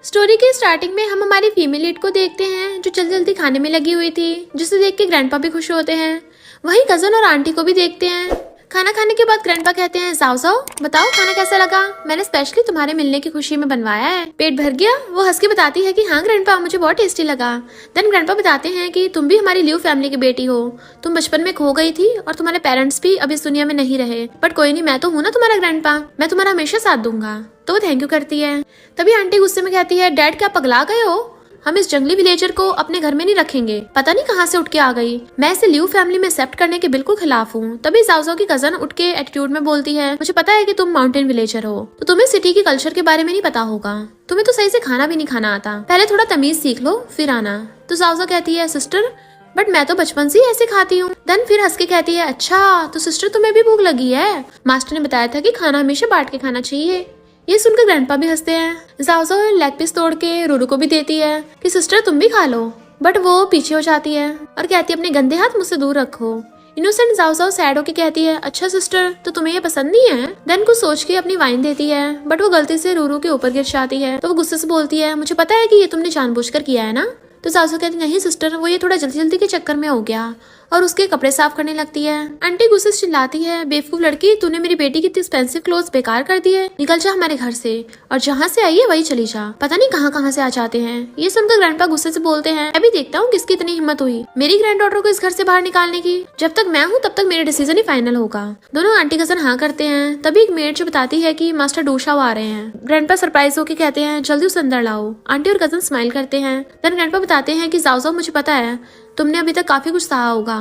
Story के starting में हम हमारी फीमेल लीड को देखते हैं जो जल्दी जल्दी खाने में लगी हुई थी, जिसे देख के ग्रैंडपा भी खुश होते हैं। वहीं कजन और आंटी को भी देखते हैं। खाना खाने के बाद ग्रैंडपा कहते हैं, जाओ जाओ बताओ खाना कैसा लगा, मैंने स्पेशली तुम्हारे मिलने की खुशी में बनवाया है, पेट भर गया। वो हंस के बताती है कि हाँ ग्रैंडपा, मुझे बहुत टेस्टी लगा। देन ग्रैंडपा बताते हैं कि तुम भी हमारी लिव फैमिली की बेटी हो, तुम बचपन में खो गई थी और तुम्हारे पेरेंट्स भी अब इस दुनिया में नहीं रहे, बट कोई नहीं, मैं तो हूँ ना तुम्हारा ग्रैंडपा, मैं तुम्हारा हमेशा साथ दूंगा। तो वो थैंक यू करती है। तभी आंटी गुस्से में कहती है, डैड क्या पगला गए हो, हम इस जंगली विलेजर को अपने घर में नहीं रखेंगे, पता नहीं कहाँ से उठ के आ गई, मैं इसे लिव फैमिली में एक्सेप्ट करने के बिल्कुल खिलाफ हूँ। तभी जाओ की कजन उठ के एटीट्यूड में बोलती है, मुझे पता है कि तुम माउंटेन विलेजर हो, तो तुम्हें सिटी के कल्चर के बारे में नहीं पता होगा, तुम्हें तो सही से खाना भी नहीं खाना आता, पहले थोड़ा तमीज सीख लो फिर आना। तो जाओ कहती है, सिस्टर बट मैं तो बचपन से ही ऐसे खाती हूँ। देन फिर हंस के कहती है, अच्छा तो सिस्टर तुम्हें भी भूख लगी है, मास्टर ने बताया था कि खाना हमेशा बांट के खाना चाहिए। ये सुनकर ग्रैंडपा भी हंसते हैं। जाओ लेग पीस तोड़ के रूरू को भी देती है कि सिस्टर तुम भी खा लो, बट वो पीछे हो जाती है और कहती है, अपने गंदे हाथ मुझसे दूर रखो। इनोसेंट जाओ सैड होके कहती है, अच्छा सिस्टर तो तुम्हें ये पसंद नहीं है। देन कुछ सोच के अपनी वाइन देती है, बट वो गलती से रूरू के ऊपर गिर जाती है। तो वो गुस्से से बोलती है, मुझे पता है कि ये तुमने जानबूझकर किया है ना। तो सासू कहती, नहीं सिस्टर, वो ये थोड़ा जल्दी जल्दी के चक्कर में हो गया, और उसके कपड़े साफ करने लगती है। आंटी गुस्से से चिल्लाती है, बेवकूफ लड़की, तूने मेरी बेटी की इतनी एक्सपेंसिव क्लोथ्स बेकार कर दी है, निकल जा हमारे घर से, और जहाँ से आई है वही चली जा, पता नहीं कहाँ से आ जाते हैं। ये सुनकर ग्रैंडपा गुस्से से बोलते हैं, अभी देखता हूँ किसकी इतनी हिम्मत हुई मेरी ग्रैंड डॉटर को इस घर से बाहर निकालने की, जब तक मैं हूँ तब तक मेरा डिसीजन ही फाइनल होगा। दोनों आंटी कजन हाँ करते हैं। तभी एक मेड जो बताती है कि मास्टर डोशा आ रहे हैं। ग्रैंडपा सरप्राइज होकर कहते हैं, जल्दी उसे अंदर लाओ। आंटी और कजन स्माइल करते हैं। देन ग्रैंडपा बताते हैं कि जाओ मुझे पता है तुमने अभी तक काफी कुछ सहा होगा,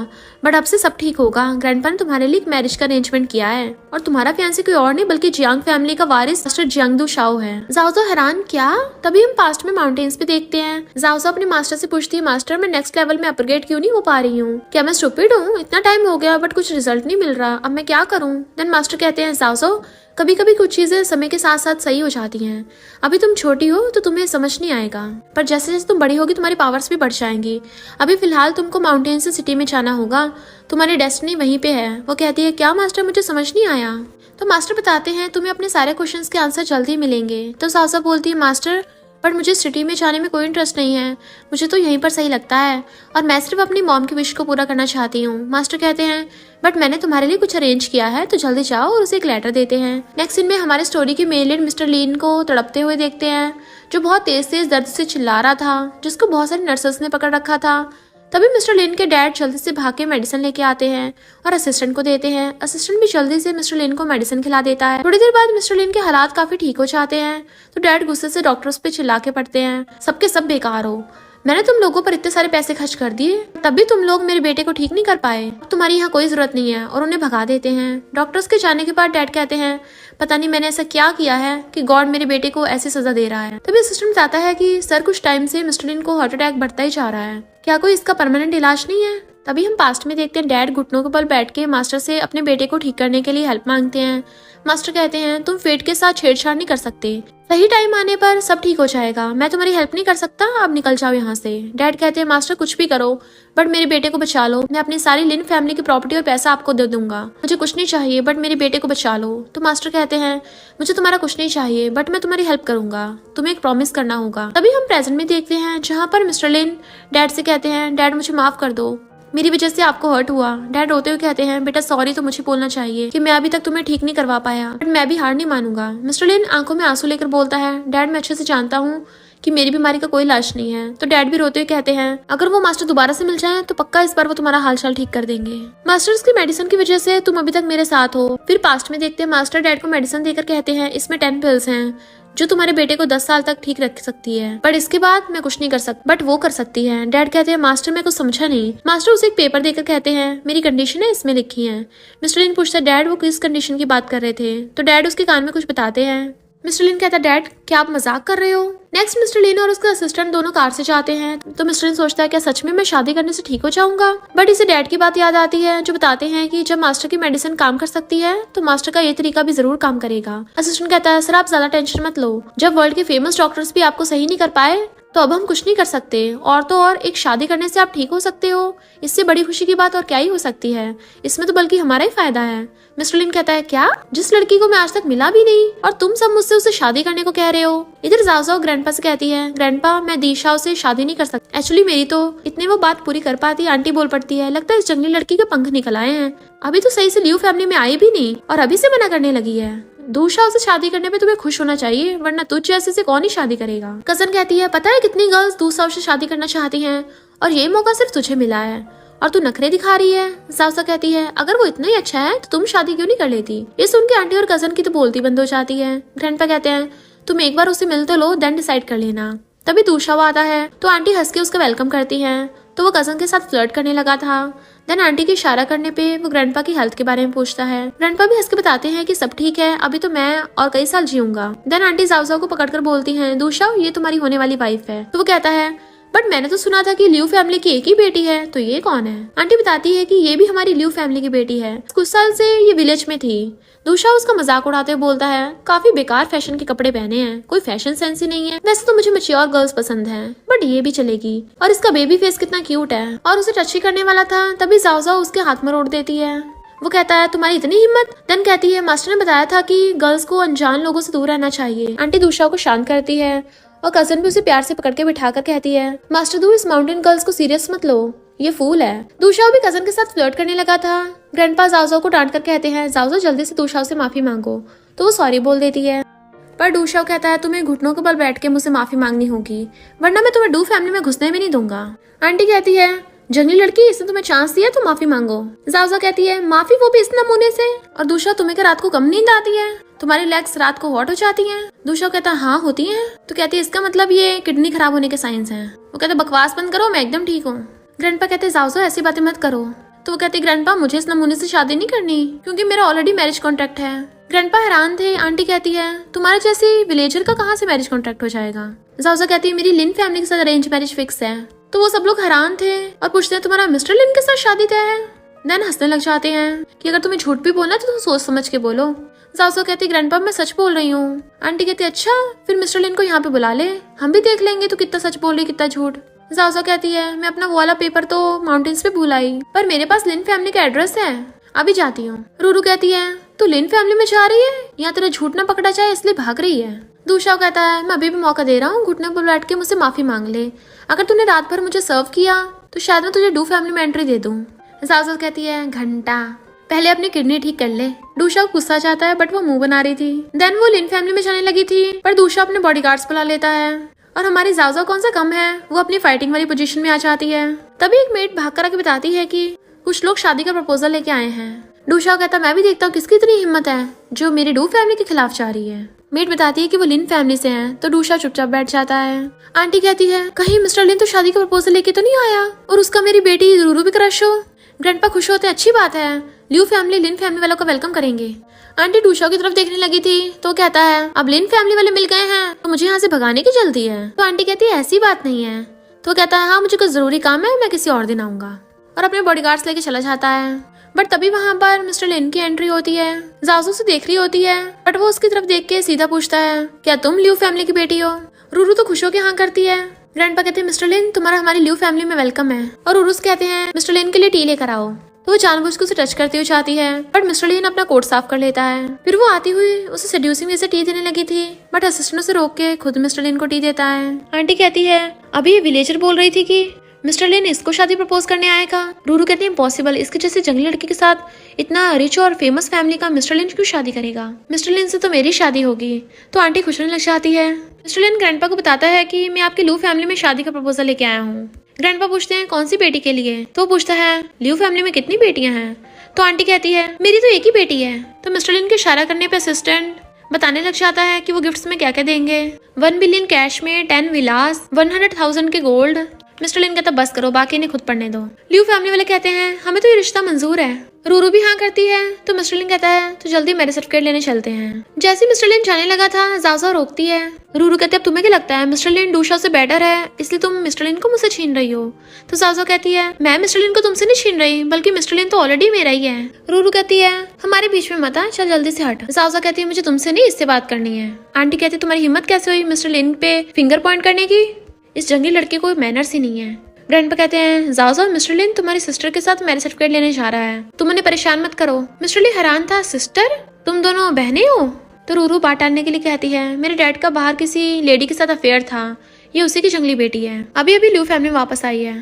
बट अब से सब ठीक होगा। ग्रैंडपा ने तुम्हारे लिए एक मैरिज का अरेंजमेंट किया है, और तुम्हारा फियांसे कोई और नहीं बल्कि जियांग फैमिली का वारिस मास्टर जियांगदू शाओ है। जाओ हैरान, क्या? तभी हम पास्ट में माउंटेन्स पे देखते हैं। जाओ अपने मास्टर से पूछती है, मास्टर मैं नेक्स्ट लेवल में अपग्रेड क्यों नहीं हो पा रही हूँ, क्या मैं स्टूपिड हूँ, इतना टाइम हो गया बट कुछ रिजल्ट नहीं मिल रहा, अब मैं क्या करूँ। देन मास्टर कहते हैं, जाओ कभी कभी कुछ चीजें समय के साथ साथ सही हो जाती हैं, अभी तुम छोटी हो तो तुम्हें समझ नहीं आएगा, पर जैसे जैसे तुम बड़ी होगी तुम्हारी पावर्स भी बढ़ जाएंगी। अभी फिलहाल तुमको माउंटेन से सिटी में जाना होगा, तुम्हारी डेस्टिनी वहीं पे है। वो कहती है, क्या मास्टर, मुझे समझ नहीं आया। तो मास्टर बताते हैं, तुम्हें अपने सारे क्वेश्चंस के आंसर जल्दी मिलेंगे। तो सासा बोलती है, मास्टर पर मुझे सिटी में जाने में कोई इंटरेस्ट नहीं है, मुझे तो यहीं पर सही लगता है, और मैं सिर्फ अपनी मॉम की विश को पूरा करना चाहती हूँ। मास्टर कहते हैं, बट मैंने तुम्हारे लिए कुछ अरेंज किया है, तो जल्दी जाओ और उसे एक लेटर देते हैं। नेक्स्ट सीन में हमारे स्टोरी के मेन लीड मिस्टर लीन को तड़पते हुए देखते हैं, जो बहुत तेज दर्द से चिल्ला रहा था, जिसको बहुत सारी नर्सेस ने पकड़ रखा था। तभी मिस्टर लिन के डैड जल्दी से भाग के मेडिसिन लेके आते हैं और असिस्टेंट को देते हैं। असिस्टेंट भी जल्दी से मिस्टर लिन को मेडिसिन खिला देता है। थोड़ी देर बाद मिस्टर लिन के हालात काफी ठीक हो जाते हैं, तो डैड गुस्से से डॉक्टर्स पे चिल्ला के पड़ते हैं, सबके सब बेकार हो, मैंने तुम लोगों पर इतने सारे पैसे खर्च कर दिए, तब भी तुम लोग मेरे बेटे को ठीक नहीं कर पाए, तुम्हारी यहाँ कोई जरूरत नहीं है, और उन्हें भगा देते हैं। डॉक्टर्स के जाने के बाद डैड कहते हैं, पता नहीं मैंने ऐसा क्या किया है कि गॉड मेरे बेटे को ऐसी सजा दे रहा है। तभी असिस्टेंट बताता है कि सर कुछ टाइम से मिस्टर लिन को हार्ट अटैक बढ़ता ही जा रहा है, क्या कोई इसका परमानेंट इलाज नहीं है। तभी हम पास्ट में देखते हैं, डैड घुटनों के बल बैठ के मास्टर से अपने बेटे को ठीक करने के लिए हेल्प मांगते हैं। मास्टर कहते हैं, तुम फेट के साथ छेड़छाड़ नहीं कर सकते, सही टाइम आने पर सब ठीक हो जाएगा, मैं तुम्हारी हेल्प नहीं कर सकता, अब निकल जाओ यहाँ से। डैड कहते हैं, मास्टर कुछ भी करो बट मेरे बेटे को बचा लो, मैं अपनी सारी लिन फैमिली की प्रॉपर्टी और पैसा आपको दे दूंगा, मुझे कुछ नहीं चाहिए बट मेरे बेटे को बचा लो। तो मास्टर कहते हैं, मुझे तुम्हारा कुछ नहीं चाहिए बट मैं तुम्हारी हेल्प करूंगा, तुम्हें एक प्रॉमिस करना होगा। तभी हम प्रेजेंट में देखते हैं, जहाँ पर मिस्टर लिन डैड से कहते हैं, डैड मुझे माफ कर दो, मेरी वजह से आपको हर्ट हुआ। डैड रोते हुए कहते हैं, बेटा सॉरी तो मुझे बोलना चाहिए कि मैं अभी तक तुम्हें ठीक नहीं करवा पाया, बट मैं भी हार नहीं मानूंगा। मिस्टर लिन आंखों में आंसू लेकर बोलता है, डैड मैं अच्छे से जानता हूँ कि मेरी बीमारी का कोई इलाज नहीं है। तो डैड भी रोते हुए कहते हैं, अगर वो मास्टर दोबारा से मिल जाए तो पक्का इस बार वो तुम्हारा हालचाल ठीक कर देंगे। मास्टर्स की मेडिसिन की वजह से तुम अभी तक मेरे साथ हो। फिर पास्ट में देखते हैं, मास्टर डैड को मेडिसिन देकर कहते हैं, इसमें 10 पिल्स हैं जो तुम्हारे बेटे को 10 साल तक ठीक रख सकती है, पर इसके बाद मैं कुछ नहीं कर सकती, बट वो कर सकती है। डैड कहते हैं, मास्टर मैं कुछ समझा नहीं। मास्टर उसे एक पेपर देकर कहते हैं, मेरी कंडीशन है इसमें लिखी है। मिस्टर लिन पूछता है, डैड वो किस कंडीशन की बात कर रहे थे। तो डैड उसके कान में कुछ बताते हैं। मिस्टर लिन कहता है, डैड क्या आप मजाक कर रहे हो। नेक्स्ट मिस्टर लिन और उसका असिस्टेंट दोनों कार से जाते हैं। तो मिस्टर लिन सोचता है, क्या सच में मैं शादी करने से ठीक हो जाऊंगा, बट इसे डैड की बात याद आती है, जो बताते हैं कि जब मास्टर की मेडिसिन काम कर सकती है तो मास्टर का ये तरीका भी जरूर काम करेगा। असिस्टेंट कहता है, सर आप ज्यादा टेंशन मत लो, जब वर्ल्ड के फेमस डॉक्टर्स भी आपको सही नहीं कर पाए तो अब हम कुछ नहीं कर सकते, और तो और एक शादी करने से आप ठीक हो सकते हो, इससे बड़ी खुशी की बात और क्या ही हो सकती है। इसमें तो बल्कि हमारा ही फायदा है। मिस्टर लिन कहता है, क्या? जिस लड़की को मैं आज तक मिला भी नहीं और तुम सब मुझसे उसे शादी करने को कह रहे हो। इधर जाओ जाओ ग्रैंडपा से कहती है, ग्रैंडपा मैं दिशा से शादी नहीं कर सकती। एक्चुअली मेरी तो इतने वो बात पूरी कर पाती। आंटी बोल पड़ती है, लगता है इस जंगली लड़की के पंख निकल आए हैं, अभी तो सही से लियू फैमिली में आई भी नहीं और अभी से मना करने लगी है। दूषा से शादी करने पे तुम्हें खुश होना चाहिए, वरना तुझ जैसे से कौन ही शादी करेगा। कजन कहती है, पता है कितनी गर्ल्स दूषा से शादी करना चाहती हैं और ये मौका सिर्फ तुझे मिला है और तू नखरे दिखा रही है। जावसा कहती है, अगर वो इतना ही अच्छा है तो तुम शादी क्यों नहीं कर लेती। ये सुन के आंटी और कजन की तो बोलती बंद हो जाती है। ग्रैंडपा कहते हैं, तुम एक बार उसे मिल तो लो, देन डिसाइड कर लेना। तभी दूषा आता है तो आंटी हंस के उसका वेलकम करती है। तो वो कजन के साथ फ्लर्ट करने लगा था। देन आंटी के इशारा करने पे वो ग्रैंडपा की हेल्थ के बारे में पूछता है। ग्रैंडपा भी हंस के बताते हैं कि सब ठीक है, अभी तो मैं और कई साल जीऊंगा। देन आंटी जावजाओ को पकड़कर बोलती हैं, दूषा ये तुम्हारी होने वाली वाइफ है। तो वो कहता है, बट मैंने तो सुना था कि लियू फैमिली की एक ही बेटी है, तो ये कौन है। आंटी बताती है कि ये भी हमारी लियू फैमिली की बेटी है, कुछ साल से ये विलेज में थी। दूषा उसका मजाक उड़ाते हुए बोलता है, काफी बेकार फैशन के कपड़े पहने हैं, कोई फैशन सेंस ही नहीं है। वैसे तो मुझे मैच्योर गर्ल्स पसंद हैं, बट ये भी चलेगी। और इसका बेबी फेस कितना क्यूट है। और उसे टच ही करने वाला था तभी जाओ उसके हाथ में रोड़ देती है। वो कहता है, तुम्हारी इतनी हिम्मत। देन कहती है, मास्टर ने बताया था कि गर्ल्स को अनजान लोगों से दूर रहना चाहिए। आंटी दूषा को शांत करती है और कजन भी उसे प्यार से पकड़ के बिठा कर कहती है, मास्टर दू इस माउंटेन गर्ल्स को सीरियस मत लो, ये फूल है। दूषा भी कजन के साथ फ्लर्ट करने लगा था। ग्रैंडपा जाओ को डांट कर कहते हैं, जाओ जल्दी से दूषा से माफी मांगो। तो वो सॉरी बोल देती है। पर दूषा कहता है, तुम्हें घुटनों के बल बैठ के मुझसे माफी मांगनी होगी, वरना मैं तुम्हें डू फैमिली में घुसने भी नहीं दूंगा। आंटी कहती है, जंगली लड़की, इसने तुम्हें चांस दिया तो माफी मांगो। जाओ कहती है, माफी वो भी इस नमूने से। और दूषा, तुम्हें क्या रात को कम नींद आती है? तुम्हारी लेग्स रात को हॉट हो जाती हैं? दूषा कहता है, हाँ होती हैं। तो कहती है, इसका मतलब ये किडनी खराब होने के साइंस हैं। वो कहते, बकवास बंद करो, मैं एकदम ठीक हूँ। ग्रैंडपा कहते, जाओ ऐसी बातें मत करो। तो वो कहती, ग्रैंडपा मुझे इस नमूने से शादी नहीं करनी, क्योंकि मेरा ऑलरेडी मैरिज कॉन्ट्रैक्ट है। ग्रैंडपा हैरान थे। आंटी कहती है, तुम्हारे जैसी विलेजर का कहाँ से मैरिज कॉन्ट्रैक्ट हो जाएगा। जाओ कहती है, मेरी लिन फैमिली के साथ अरेंज मैरिज फिक्स है। तो वो सब लोग हैरान थे और पूछते हैं, तुम्हारा मिस्टर लिन के साथ शादी तय है। देन हंसने लग जाते हैं कि अगर तुम्हें झूठ भी बोलना है तो तुम सोच समझ के बोलो। जाओ कहती, ग्रैंडपा मैं सच बोल रही हूँ। आंटी कहती, अच्छा फिर मिस्टर लिन को यहाँ पे बुला ले, हम भी देख लेंगे तो कितना सच बोल रही कितना झूठ। जाओ कहती है, मैं अपना वो वाला पेपर तो माउंटेन्स पे भूल आई, पर मेरे पास लिन फैमिली का एड्रेस है, अभी जाती हूँ। रूरू कहती है, तू लिन फैमिली में जा रही है, यहाँ तेरा झूठ ना पकड़ा जाए इसलिए भाग रही है। दूषा कहता है, मैं अभी भी मौका दे रहा हूँ, घुटने पर बैठ के मुझसे माफी मांग ले। अगर तूने रात भर मुझे सर्व किया तो शायद मैं तुझे डू फैमिली में एंट्री दे दूँ। जाओ कहती है, घंटा पहले अपनी किडनी ठीक कर ले। दूषा को गुस्सा जाता है, बट वो मुंह बना रही थी। देन वो लिन फैमिली में जाने लगी थी, पर दूषा अपने बॉडीगार्ड्स बुला लेता है और हमारी जाओ कौन सा कम है, वो अपनी फाइटिंग वाली पोजीशन में आ जाती है। तभी एक मेट भाग कर आके बताती है कि कुछ लोग शादी का प्रपोजल लेके आए हैं। दूषा कहता, मैं भी देखता हूँ किसकी इतनी हिम्मत है जो मेरी डू फैमिली के खिलाफ जा रही है। मेट बताती है कि वो लिन फैमिली से हैं, तो दूषा चुपचाप बैठ जाता है। आंटी कहती है, कहीं मिस्टर लिन तो शादी का प्रपोजल लेके तो नहीं आया और उसका मेरी बेटी रूरू भी क्रश हो। ग्रैंडपा खुश होते, अच्छी बात है, लियू फैमिली लिन फैमिली वालों का वेलकम करेंगे। आंटी दूषा की तरफ देखने लगी थी तो कहता है, अब लिन फैमिली वाले मिल गए हैं तो मुझे यहाँ से भगाने की जल्दी है। तो आंटी कहती है, ऐसी बात नहीं है। तो कहता है, हाँ मुझे कुछ जरूरी काम है, मैं किसी और दिन आऊंगा। और अपने बॉडीगार्ड्स लेके चला जाता है। बट तभी वहाँ पर मिस्टर लिन की एंट्री होती है। जाजू से देख रही होती है, बट वो उसकी तरफ देख के सीधा पूछता है, क्या तुम लियू फैमिली की बेटी हो? रूरू तो खुश होकर हाँ करती है। ग्रैंडपा कहते हैं, मिस्टर लिन तुम्हारा हमारी लियू फैमिली में वेलकम है। और रूरूस कहते हैं, मिस्टर लिन के लिए टी लेकर आओ। तो वो जानबूझ के उसे टच करती हुई चाहती है, बट मिस्टर लिन अपना कोट साफ कर लेता है। फिर वो आती हुई उसे सेड्यूसिंग वे से टी देने लगी थी, बट असिस्टेंट उसे रोक के खुद मिस्टर लिन को टी देता है। आंटी कहती है, अभी ये विलेजर बोल रही थी कि मिस्टर लिन इसको शादी प्रपोज करने आएगा। रूरू कहते हैं, इम्पॉसिबल, इसके जैसे जंगली लड़की के साथ इतना रिच और फेमस फैमिली का मिस्टर लिन क्यों शादी करेगा? मिस्टर लिन से तो मेरी शादी होगी। तो आंटी खुश होने लग जाती है। मिस्टर लिन ग्रैंडपा को बताता है कि मैं आपकी लियू फैमिली में शादी का प्रपोजल लेके आया हूँ। ग्रैंडपा पूछते हैं, कौन सी बेटी के लिए? तो पूछता है, लियू फैमिली में कितनी बेटियां हैं? तो आंटी कहती है, मेरी तो एक ही बेटी है। तो मिस्टर लिन के इशारा करने पे असिस्टेंट बताने लग जाता है कि वो गिफ्ट्स में क्या क्या देंगे। 1 बिलियन कैश में, 10 विलास, 100,000 के गोल्ड। मिस्टर लिन कहता, बस करो, बाकी इन्हें खुद पढ़ने दो। लियू फैमिली वाले कहते हैं, हमें तो ये रिश्ता मंजूर है। रूरू भी हाँ करती है। तो मिस्टर लिन कहता है, तो जल्दी मैरिज सर्टिफिकेट लेने चलते हैं। जैसे मिस्टर लिन जाने लगा था, जाओ रोकती है। रूरू कहते, अब तुम्हें क्या लगता है मिस्टर लिन दूषा से बेटर है, इसलिए तुम मिस्टर लिन को मुझसे छीन रही हो? तो जाओ कहती है, मैं मिस्टर लिन को तुमसे नहीं छीन रही, बल्कि मिस्टर लिन तो ऑलरेडी मेरा ही है। रूरू कहती है, हमारे बीच में मत आ, चल जल्दी से हट। जाओ कहती है, मुझे तुमसे नहीं इससे बात करनी है। आंटी कहती है, तुम्हारी हिम्मत कैसे हुई मिस्टर लिन पे फिंगर पॉइंट करने की? इस जंगली लड़के को मैनर्स ही नहीं है। ग्रैंडपा कहते हैं जाओ मिस्टर लिन तुम्हारी सिस्टर के साथ मैरिज सर्टिफिकेट लेने जा रहा है, तुम उन्हें परेशान मत करो। मिस्टर लिन हैरान था, सिस्टर तुम दोनों बहनें हो? तो रूरू बात टालने के लिए कहती है मेरे डैड का बाहर किसी लेडी के साथ अफेयर था, ये उसी की जंगली बेटी है, अभी अभी ल्यू फैमिली वापस आई है।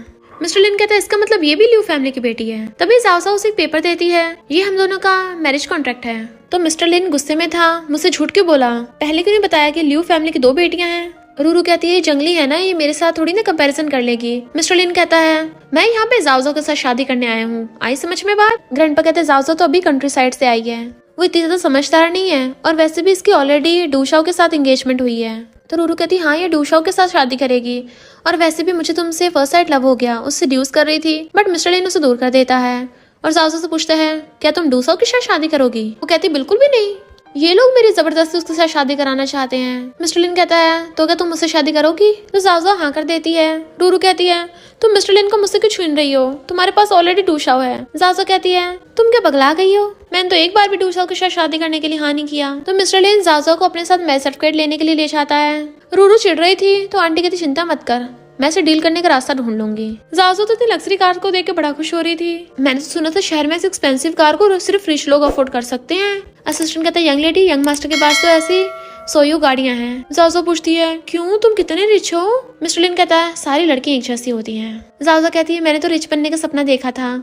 मिस्टर लिन कहता है इसका मतलब ये भी ल्यू फैमिली की बेटी है। तभी जाओ उसे एक पेपर देती है, ये हम दोनों का मैरिज कॉन्ट्रैक्ट है। तो मिस्टर लिन गुस्से में था, मुझसे झूठ क्यों बोला, पहले क्यों नहीं बताया कि ल्यू फैमिली की 2 बेटियां हैं। रूरू कहती है ये जंगली है ना, ये मेरे साथ थोड़ी ना कंपैरिजन कर लेगी। मिस्टर लिन कहता है मैं यहाँ पे जाओ के साथ शादी करने आया हूँ, आई समझ में बात। ग्रैंडपा कहते हैं जाओ तो अभी कंट्री साइड से आई है, वो इतनी ज्यादा समझदार नहीं है, और वैसे भी इसकी ऑलरेडी डूशाओ के साथ एंगेजमेंट हुई है। तो रूरू कहती हाँ ये डूशाओ के साथ शादी करेगी, और वैसे भी मुझे तुमसे फर्स्ट साइड लव हो गया, उससे ड्यूस कर रही थी, बट मिस्टर लिन उसे दूर कर देता है और जाओ से पूछता है क्या तुम डूशाओ के साथ शादी करोगी। वो कहती बिल्कुल भी नहीं, ये लोग मेरी जबरदस्ती उसके साथ शादी कराना चाहते हैं। मिस्टर लिन कहता है तो क्या तुम मुझसे शादी करोगी। तो जाओ हाँ कर देती है। रूरू कहती है तुम मिस्टर लिन को मुझसे क्यों छीन रही हो, तुम्हारे पास ऑलरेडी डूशाओ है। जाओ कहती है तुम क्या पगला गई हो, मैंने तो एक बार भी डूशाओ के साथ शादी करने के लिए हाँ नहीं किया। तो मिस्टर लिन जाओ को अपने साथ मैरिज सर्टिफिकेट लेने के लिए ले जाता है। रूरू चिढ़ रही थी तो आंटी कहती चिंता मत कर, मैं इसे डील करने का रास्ता ढूंढ लूंगी। जाओ तो इतनी लग्जरी कार को देख के बड़ा खुश हो रही थी। मैंने तो सुना था शहर में इस एक्सपेंसिव कार को सिर्फ रिच लोग अफोर्ड कर सकते हैं। असिस्टेंट कहता है यंग लेडी यंग मास्टर के पास तो ऐसी सोयो गाड़ियां हैं। जाओ पूछती है क्यों तुम कितने रिच हो। मिस्टर लिन कहता है सारी लड़कियां एक जैसी होती हैं। जाओ कहती है मैंने तो रिच बनने का सपना देखा था।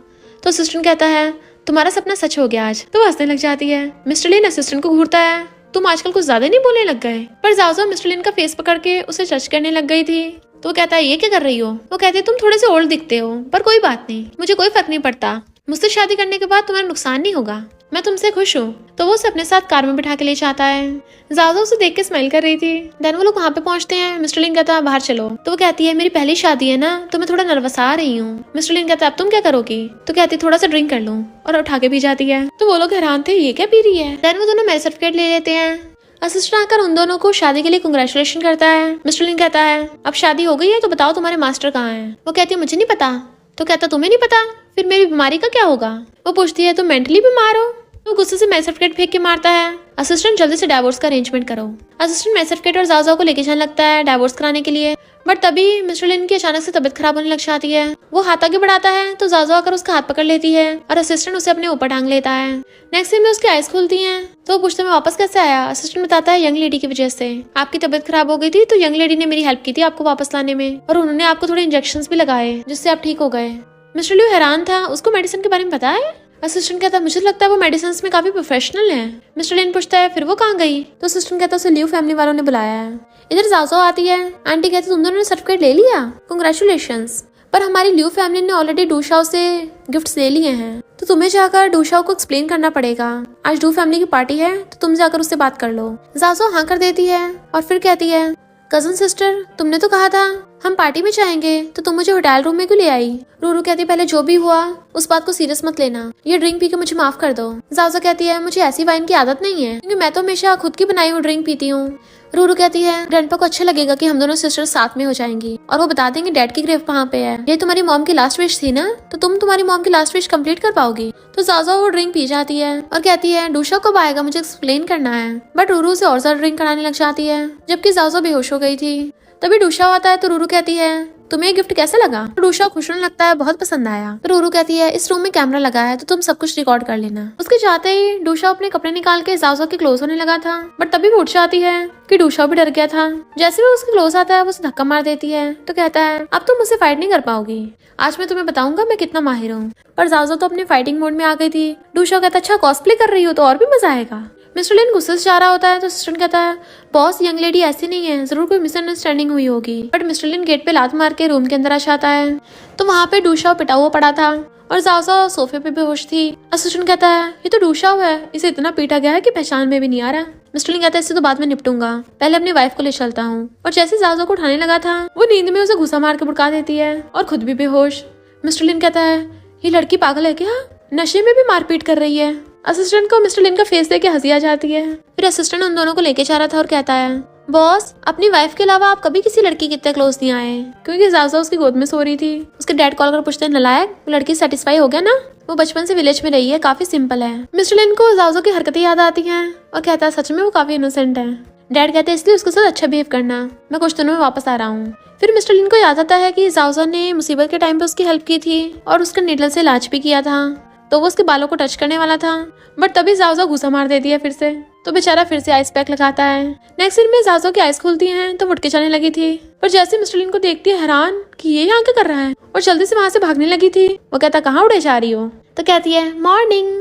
तो असिस्टेंट कहता है तुम्हारा सपना सच हो गया आज। तो हंसने लग जाती है। मिस्टर लिन असिस्टेंट को घूरता है तुम आजकल कुछ ज्यादा नहीं बोलने लग गए। पर जाओ मिस्टर लिन का फेस पकड़ के उसे टच करने लग गई थी। तो वो कहता है ये क्या कर रही हो। वो कहती है तुम थोड़े से ओल्ड दिखते हो, पर कोई बात नहीं, मुझे कोई फर्क नहीं पड़ता, मुझसे शादी करने के बाद तुम्हारा नुकसान नहीं होगा, मैं तुमसे खुश हूँ। तो वो उसे अपने साथ कार में बिठा के ले जाता है। जाओ उसे देख के स्माइल कर रही थी। देन वो लोग वहाँ पे पहुंचते हैं। मिस्टर लिन कहता है बाहर चलो। तो वो कहती है मेरी पहली शादी है ना, तो मैं थोड़ा नर्वस आ रही हूँ। मिस्टर लिन कहता है अब तुम क्या करोगी। तो कहती है थोड़ा सा ड्रिंक कर लूँ, और उठा के पी जाती है। तो वो लोग हैरान थे ये क्या पी रही है। देन वो दोनों मैरिज सर्टिफिकेट ले लेते हैं। असिस्टेंट आकर उन दोनों को शादी के लिए कंग्रेचुलेशन करता है। मिस्टर लिन कहता है अब शादी हो गई है तो बताओ तुम्हारे मास्टर कहाँ हैं। वो कहती है मुझे नहीं पता। तो कहता तुम्हें नहीं पता, फिर मेरी बीमारी का क्या होगा। वो पूछती है तुम मेंटली बीमार हो। वो गुस्से से मैरिज सर्टिफिकेट फेंक के मारता है। असिस्टेंट जल्दी से डाइवोर्स का अरेंजमेंट करो। असिस्टेंट मैरिज सर्टिफिकेट और जाओ को लेके जाने लगता है डाइवोर्स कराने के लिए। बट तभी मिस्टर लिन की अचानक से तबीयत खराब होने लग जाती है। वो हाथ आगे बढ़ाता है तो जाओ आकर उसका हाथ पकड़ लेती है और असिस्टेंट उसे अपने ऊपर टांग लेता है। नेक्स्ट सीन में उसकी आइज खुलती हैं। तो वो पूछते मैं वापस कैसे आया। असिस्टेंट बताता है यंग लेडी की वजह से, आपकी तबीयत खराब हो गई थी तो यंग लेडी ने मेरी हेल्प की थी आपको वापस लाने में, और उन्होंने आपको थोड़े इंजेक्शंस भी लगाए जिससे आप ठीक हो गए। मिस्टर लियू हैरान था, उसको मेडिसिन के बारे में पता है। असिस्टेंट कहता है मुझे लगता है वो मेडिसिन में काफी प्रोफेशनल है। मिस्टर लिन पूछता है फिर वो कहाँ गई। तो असिस्टेंट कहता है उसे लियू फैमिली वालों ने बुलाया है। इधर जाओ आती है। आंटी कहती तुम दोनों ने सर्टिफिकेट ले लिया, कांग्रेचुलेशंस, पर हमारी लियू फैमिली ने ऑलरेडी डूशाओ से गिफ्ट्स ले लिए हैं, तो तुम्हें जाकर डूशाओ को एक्सप्लेन करना पड़ेगा। आज डू फैमिली की पार्टी है तो तुम जाकर उससे बात कर लो। जाओ हाँ कर देती है और फिर कहती है कजन सिस्टर तुमने तो कहा था हम पार्टी में जाएंगे, तो तुम मुझे होटल रूम में क्यों ले आई। रूरू कहती है पहले जो भी हुआ उस बात को सीरियस मत लेना, ये ड्रिंक पी के मुझे माफ कर दो। जाओ कहती है मुझे ऐसी वाइन की आदत नहीं है क्योंकि मैं तो हमेशा खुद की बनाई हुई ड्रिंक पीती हूँ। रूरू कहती है ग्रैंडपा को अच्छा लगेगा कि हम दोनों सिस्टर्स साथ में हो जाएंगी और वो बता देंगे डैड की ग्रेव कहाँ पे है। ये तुम्हारी मॉम की लास्ट विश थी ना, तो तुम तुम्हारी मॉम की लास्ट विश कंप्लीट कर पाओगी। तो जाओ वो ड्रिंक पी जाती है और कहती है डूशा कब आएगा, मुझे एक्सप्लेन करना है। बट रूरू से और ज्यादा ड्रिंक कराने लग जाती है, जबकि जाओ बेहोश हो गई थी। तभी डूशा आता है तो रूरू कहती है तुम्हें गिफ्ट कैसा लगा। तो डूशा खुश होने लगता है, बहुत पसंद आया। तो रूरू कहती है इस रूम में कैमरा लगा है तो तुम सब कुछ रिकॉर्ड कर लेना। उसके जाते ही डूशा अपने कपड़े निकाल के जाओ के क्लोज होने लगा था, बट तभी वो उठ जाती है कि डूशा भी डर गया था। जैसे वो उसके क्लोज आता है वो उसे धक्का मार देती है, तो कहता है अब तुम मुझसे फाइट नहीं कर पाओगी, आज मैं तुम्हें बताऊंगा मैं कितना माहिर हूँ। पर जाओ तो अपने फाइटिंग मोड में आ गई थी। डूशा कहता अच्छा कॉस्प्ले कर रही हो तो और भी मजा आएगा। मिस्टर लिन गुस्से से जा रहा होता है तो असिस्टेंट कहता है बॉस यंग लेडी ऐसी नहीं है, जरूर कोई मिसअंडरस्टैंडिंग हुई होगी। बट मिस्टर लिन गेट पे लात मार के रूम के अंदर आ जाता है तो वहाँ पे डूशा पिटा हुआ पड़ा था और जाओ सोफे पे बेहोश थी। असिस्टेंट कहता है ये तो डूशा है, इसे इतना पीटा गया है कि पहचान में भी नहीं आ रहा। मिस्टर लिन कहता है इससे तो बाद में निपटूंगा, पहले अपनी वाइफ को ले चलता हूँ। और जैसे जाओ को उठाने लगा था वो नींद में उसे घुसा मार के बुड़का देती है और खुद भी बेहोश। मिस्टर लिन कहता है ये लड़की पागल है क्या, नशे में भी मारपीट कर रही है। असिस्टेंट को मिस्टर लिन का फेस देख के हंसी आ जाती है। फिर असिस्टेंट उन दोनों को लेके जा रहा था और कहता है बॉस अपनी वाइफ के अलावा आप कभी किसी लड़की के इतने क्लोज नहीं आए, क्योंकि जाओ उसकी गोद में सो रही थी। उसके डैड कॉल कर पूछते हैं नलायक लड़की सेटिस्फाई हो गया ना, वो बचपन से विलेज में रही है, काफी सिंपल है। मिस्टर लिन को जाओ की हरकतें याद आती हैं और कहता है सच में वो काफी इनोसेंट है। डैड कहते हैं इसलिए उसके साथ अच्छा बिहेव करना, मैं कुछ दिनों में वापस आ रहा हूँ। फिर मिस्टर लिन को याद आता है कि जाओ जाओ ने मुसीबत के टाइम पे उसकी हेल्प की थी और उसका नीडल से इलाज भी किया था, तो वो उसके बालों को टच करने वाला था, बट तभी जाओ जाओ घुसा मार देती है फिर से, तो बेचारा फिर से आइस पैक लगाता है। नेक्स्ट सीन में जाओ जाओ की आइस खुलती हैं तो उठ के जाने लगी थी, पर जैसे मिस्टर लिन को देखती है हैरान कि ये यहाँ क्या कर रहा है, और जल्दी से वहां से भागने लगी थी। वो कहता कहाँ उड़े जा रही हो, तो कहती है मॉर्निंग,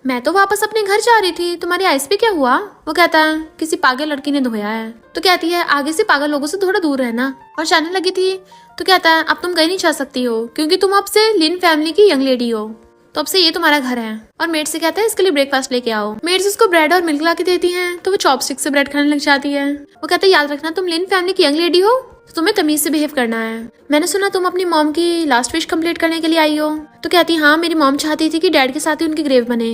मैं तो वापस अपने घर जा रही थी, तुम्हारी आइस पे क्या हुआ। वो कहता है किसी पागल लड़की ने धोया है। तो कहती है आगे से पागल लोगों से थोड़ा दूर रहना, और जाने लगी थी। तो कहता है अब तुम कहीं नहीं जा सकती हो क्योंकि तुम अब से लिन फैमिली की यंग लेडी हो, तो अब से ये तुम्हारा घर है। और मेड से कहता है इसके लिए ब्रेकफास्ट लेके आओ। मेड्स उसको ब्रेड और मिल्क ला के देती हैं, तो वो चॉपस्टिक से ब्रेड खाने लग जाती है। वो कहता है याद रखना तुम लिन फैमिली की यंग लेडी हो, तो तुम्हें तमीज से बिहेव करना है। मैंने सुना तुम अपनी मॉम की लास्ट विश कंप्लीट करने के लिए आई हो। तो कहती हाँ मेरी मॉम चाहती थी कि डैड के साथ ही उनकी ग्रेव बने,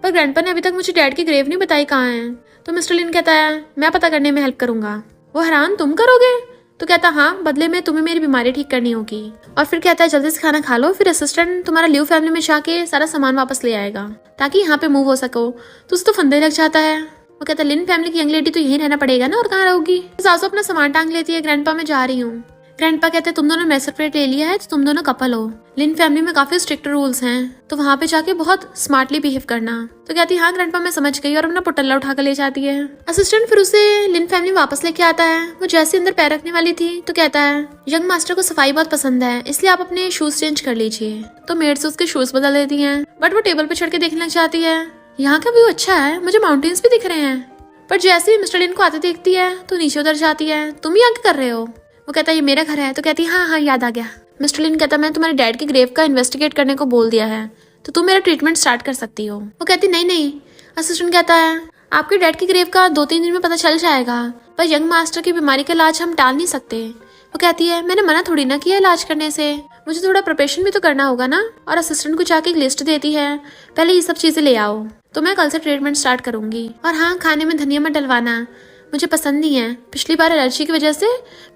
पर ग्रैंडपा ने अभी तक मुझे डैड की ग्रेव नहीं बताई कहाँ है। तो मिस्टर लिन कहता है मैं पता करने में हेल्प करूंगा। वो हैरान तुम करोगे। तो कहता हाँ बदले में तुम्हें मेरी बीमारी ठीक करनी होगी। और फिर कहता है जल्दी से खाना खा लो, फिर असिस्टेंट तुम्हारा लिव फैमिली में जाके सारा सामान वापस ले आएगा ताकि यहाँ पे मूव हो सको। तो उसे तो फंदे लग जाता है। वो कहता है लिन फैमिली की यंग लेडी तो यहीं रहना पड़ेगा ना, और कहाँ रहोगी। सासू अपना सामान टांग लेती है, ग्रैंडपा मैं जा रही हूँ। ग्रैंडपा कहते हैं तुम दोनों ने सेपरेट ले लिया है तो तुम दोनों कपल हो, लिन फैमिली में काफी स्ट्रिक्ट रूल्स हैं, तो वहाँ पे जाके बहुत स्मार्टली बिहेव करना। तो कहती है हाँ ग्रैंडपा मैं समझ गई, और अपना पुटल्ला उठा कर ले जाती है। असिस्टेंट फिर उसे लिन फैमिली वापस लेके आता है। वो जैसे अंदर पैर रखने वाली थी तो कहता है यंग मास्टर को सफाई बहुत पसंद है, इसलिए आप अपने शूज चेंज कर लीजिए। तो मेड से उसके शूज बदल देती है, बट वो टेबल पे चढ़ के देखने लग जाती है यहाँ का व्यू अच्छा है, मुझे माउंटेन्स भी दिख रहे हैं। पर जैसे ही मिस्टर लिन को आते देखती है तो नीचे उतर जाती है। तुम यहाँ क्या कर रहे हो। वो कहता है ये मेरा घर है। तो कहती है हाँ याद आ गया। मिस्टर लिन कहता है मैं तुम्हारे डैड की ग्रेव का इन्वेस्टिगेट करने को बोल दिया है, तो तुम मेरा ट्रीटमेंट स्टार्ट कर सकती हो। वो कहती नहीं। असिस्टेंट कहता है आपके डैड की ग्रेव का 2-3 दिन में पता चल जाएगा, पर यंग मास्टर की बीमारी का इलाज हम टाल नहीं सकते। वो कहती है मैंने मना थोड़ी ना किया इलाज करने से, मुझे थोड़ा प्रिपरेशन भी तो करना होगा ना। और असिस्टेंट को जाके एक लिस्ट देती है, पहले ये सब चीजें ले आओ, तो मैं कल से ट्रीटमेंट स्टार्ट करूंगी। और हाँ खाने में धनिया मत डलवाना, मुझे पसंद नहीं है, पिछली बार एलर्जी की वजह से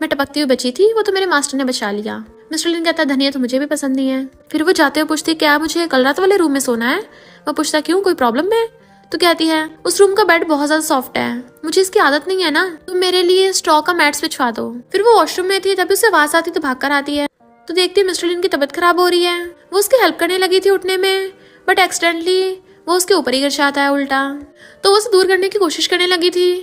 मैं टपकती हुई बची थी, वो तो मेरे मास्टर ने बचा लिया। मिस्टर लिन कहता है धनिया तो मुझे भी पसंद नहीं है। फिर वो जाते हुए पूछती क्या मुझे कल रात वाले रूम में सोना है। वो पूछता क्यों कोई प्रॉब्लम है। तो कहती है उस रूम का बेड बहुत ज्यादा सॉफ्ट है, मुझे इसकी आदत नहीं है ना, तो मेरे लिए स्ट्रॉ का मैट बिछवा दो। फिर वो वॉशरूम में थी, तभी उसे आवाज आती तो भाग कर आती है, तो देखती है मिस्टर लिन की तबीयत खराब हो रही है। वो उसकी हेल्प करने लगी थी उठने में, बट एक्सीडेंटली वो उसके ऊपर ही गिर जाता है उल्टा। तो वो उसे दूर करने की कोशिश करने लगी थी,